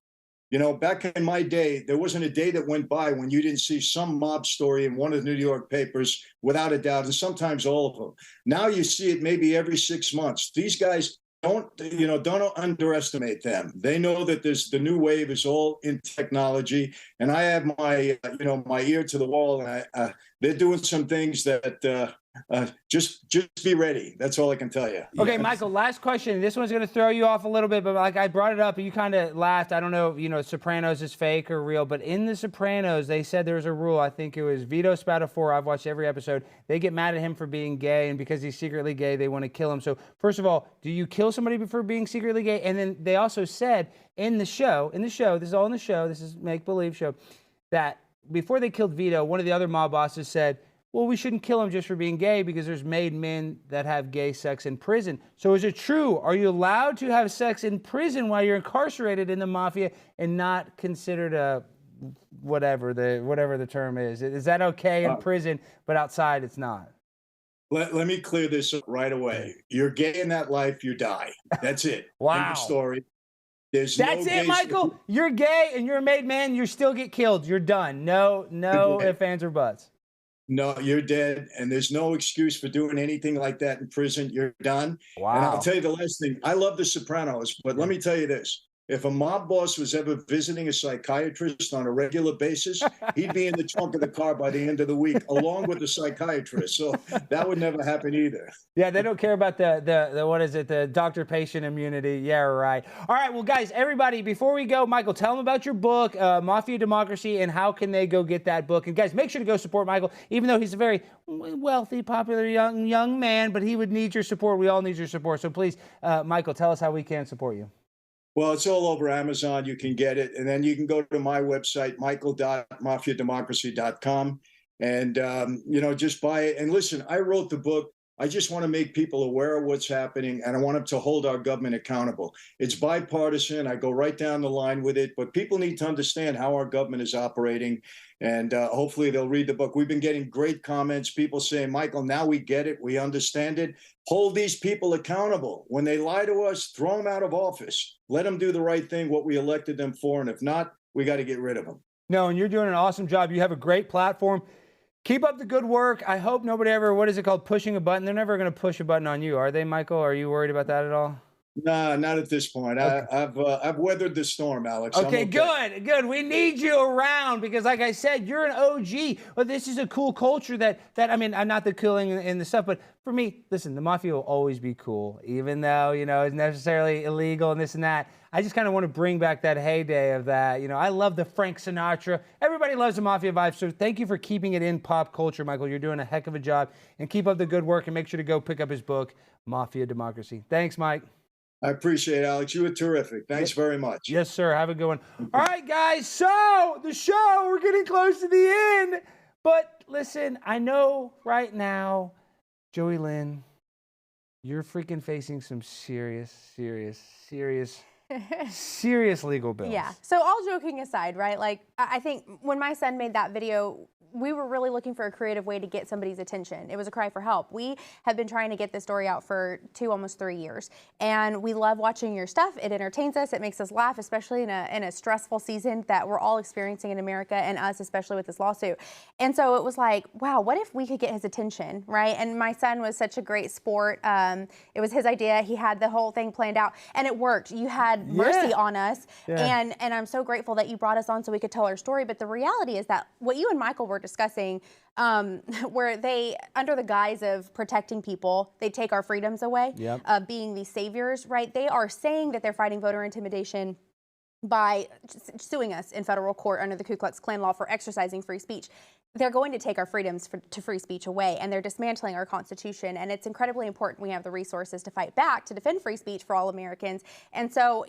You know, back in my day, there wasn't a day that went by when you didn't see some mob story in one of the New York papers, without a doubt, and sometimes all of them. Now you see it maybe every 6 months. These guys don't underestimate them. They know that the new wave is all in technology, and I have my, my ear to the wall, and they're doing some things that just be ready. That's all I can tell you. Okay, Yeah. Michael, last question. This one's going to throw you off a little bit, but like I brought it up and you kind of laughed. I don't know if, Sopranos is fake or real, but in The Sopranos, they said there was a rule. I think it was Vito Spatafora. I've watched every episode. They get mad at him for being gay, and because he's secretly gay, they want to kill him. So first of all, do you kill somebody for being secretly gay? And then they also said in the show, this is all in the show, this is make-believe show, that before they killed Vito, one of the other mob bosses said, well, we shouldn't kill him just for being gay because there's made men that have gay sex in prison. So is it true? Are you allowed to have sex in prison while you're incarcerated in the mafia and not considered a whatever the term is? Is that okay in prison, but outside it's not? Let me clear this up right away. You're gay in that life, you die. That's it. Wow. End of story. That's it, Michael. You're gay and you're a made man. You still get killed. You're done. No ifs, ands, or buts. No, you're dead, and there's no excuse for doing anything like that in prison. You're done. Wow. And I'll tell you the last thing. I love The Sopranos, but let me tell you this. If a mob boss was ever visiting a psychiatrist on a regular basis, he'd be in the trunk of the car by the end of the week, along with the psychiatrist. So that would never happen either. Yeah, they don't care about the what is it, the doctor-patient immunity. Yeah, right. All right, well, guys, everybody, before we go, Michael, tell them about your book, Mafia Democracy, and how can they go get that book. And guys, make sure to go support Michael, even though he's a very wealthy, popular young man, but he would need your support. We all need your support. So please, Michael, tell us how we can support you. Well, it's all over Amazon. You can get it. And then you can go to my website, michael.mafiademocracy.com, and, just buy it. And listen, I wrote the book. I just want to make people aware of what's happening, and I want them to hold our government accountable. It's bipartisan. I go right down the line with it, but people need to understand how our government is operating, and hopefully they'll read the book. We've been getting great comments, people saying, Michael, now we get it. We understand it. Hold these people accountable. When they lie to us, throw them out of office. Let them do the right thing, what we elected them for, and if not, we got to get rid of them. No, and you're doing an awesome job. You have a great platform. Keep up the good work. I hope nobody ever, what is it called, pushing a button? They're never going to push a button on you, are they, Michael? Are you worried about that at all? Nah, not at this point. Okay. I've weathered the storm, Alex. Okay, good. We need you around because, like I said, you're an OG. But this is a cool culture that I mean, I'm not the killing and the stuff, but for me, listen, the mafia will always be cool, even though it's necessarily illegal and this and that. I just kind of want to bring back that heyday of that. I love the Frank Sinatra. Everybody loves the mafia vibe. So thank you for keeping it in pop culture, Michael. You're doing a heck of a job, and keep up the good work. And make sure to go pick up his book, Mafia Democracy. Thanks, Mike. I appreciate it, Alex. You were terrific. Thanks very much. Yes, sir. Have a good one. All right, guys. So the show, we're getting close to the end. But listen, I know right now, JoeyLynn, you're freaking facing some serious legal bills. Yeah. So all joking aside, right? Like, I think when my son made that video, we were really looking for a creative way to get somebody's attention. It was a cry for help. We have been trying to get this story out for almost 3 years, and we love watching your stuff. It entertains us. It makes us laugh, especially in a stressful season that we're all experiencing in America, and us especially with this lawsuit. And so it was like, wow, what if we could get his attention, right? And my son was such a great sport. It was his idea. He had the whole thing planned out, and it worked. You had mercy on us, and I'm so grateful that you brought us on so we could tell our story. But the reality is that what you and Michael were discussing, where they, under the guise of protecting people, they take our freedoms away, being these saviors, right? They are saying that they're fighting voter intimidation by suing us in federal court under the Ku Klux Klan law for exercising free speech. They're going to take our freedoms to free speech away, and they're dismantling our Constitution. And it's incredibly important we have the resources to fight back, to defend free speech for all Americans. And so,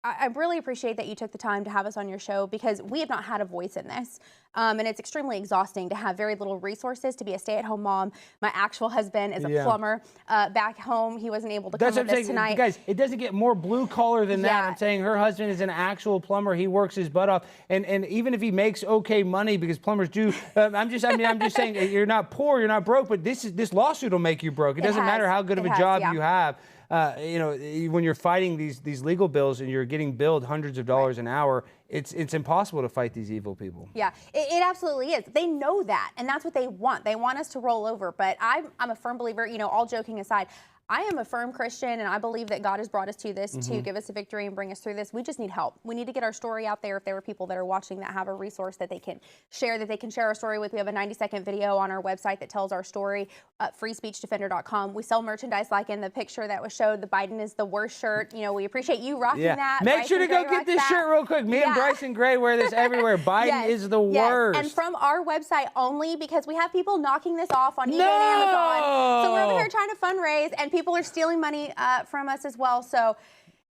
I really appreciate that you took the time to have us on your show, because we have not had a voice in this. And it's extremely exhausting to have very little resources, to be a stay-at-home mom. My actual husband is a plumber back home. He wasn't able to come with us tonight. Guys, it doesn't get more blue collar than that. I'm saying her husband is an actual plumber. He works his butt off. And even if he makes okay money, because plumbers do, I'm just saying, you're not poor, you're not broke, but this lawsuit will make you broke. It doesn't matter how good of a job you have. When you're fighting these legal bills and you're getting billed hundreds of dollars an hour, it's impossible to fight these evil people. Yeah, it absolutely is. They know that, and that's what they want. They want us to roll over. But I'm a firm believer, all joking aside, I am a firm Christian, and I believe that God has brought us to this to give us a victory and bring us through this. We just need help. We need to get our story out there. If there are people that are watching that have a resource that they can share our story with, we have a 90-second video on our website that tells our story, freespeechdefender.com. We sell merchandise like in the picture that was showed. The Biden is the worst shirt. We appreciate you rocking that. Make sure to go get this shirt real quick. Me and Bryson Gray wear this everywhere. Biden is the worst. And from our website only, because we have people knocking this off on eBay and Amazon. So we're over here trying to fundraise, and people are stealing money from us as well. So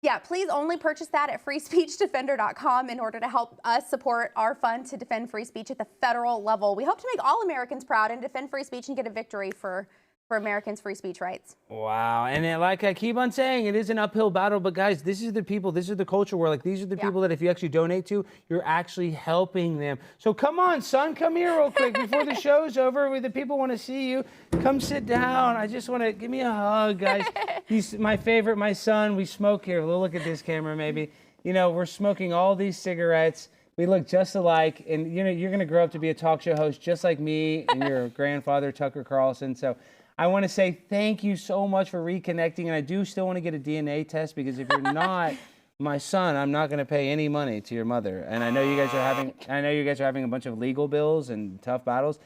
yeah, please only purchase that at freespeechdefender.com in order to help us support our fund to defend free speech at the federal level. We hope to make all Americans proud and defend free speech and get a victory for Americans' free speech rights. Wow. And like I keep on saying, it is an uphill battle, but guys, this is the people, this is the culture where these are the people that if you actually donate to, you're actually helping them. So come on, son, come here real quick before the show's over. The people want to see you. Come sit down. I just want to give me a hug, guys. He's my favorite, my son. We smoke here. We'll look at this camera maybe. We're smoking all these cigarettes. We look just alike, and you're going to grow up to be a talk show host just like me and your grandfather, Tucker Carlson. So I want to say thank you so much for reconnecting, and I do still want to get a DNA test, because if you're not, my son, I'm not going to pay any money to your mother. And I know you guys are having a bunch of legal bills and tough battles.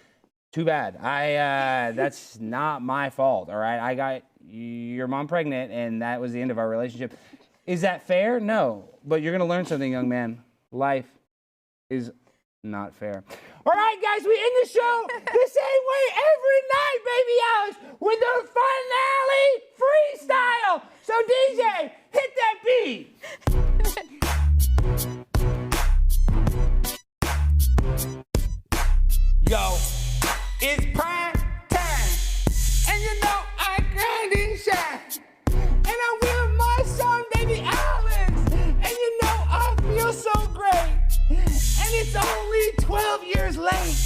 Too bad. That's not my fault, all right? I got your mom pregnant, and that was the end of our relationship. Is that fair? No. But you're going to learn something, young man. Life is not fair. All right, guys, we end the show the same way every night, baby Alex, with the finale freestyle. So, DJ, hit that beat. Yo, it's prime time, and you know I grind and shine, and I'm with my son, baby Alex, and you know I feel so great, and it's only 12 years late,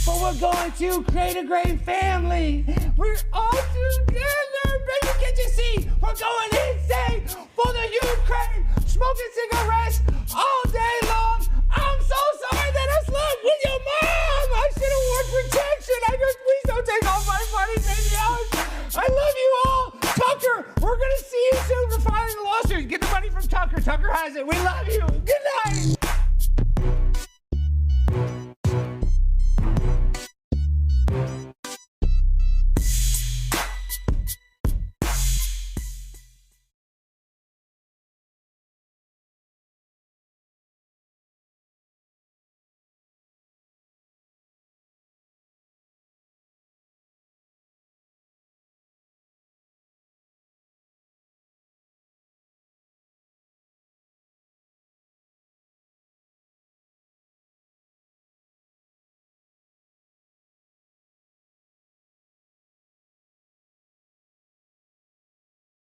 but we're going to create a great family. We're all together, baby, can't you see? We're going insane for the Ukraine, smoking cigarettes all day long. I'm so sorry that I slept with your mom. I should have worn protection. Please don't take all my money, baby Alex. I love you all. Tucker, we're going to see you soon for filing the lawsuit. Get the money from Tucker. Tucker has it. We love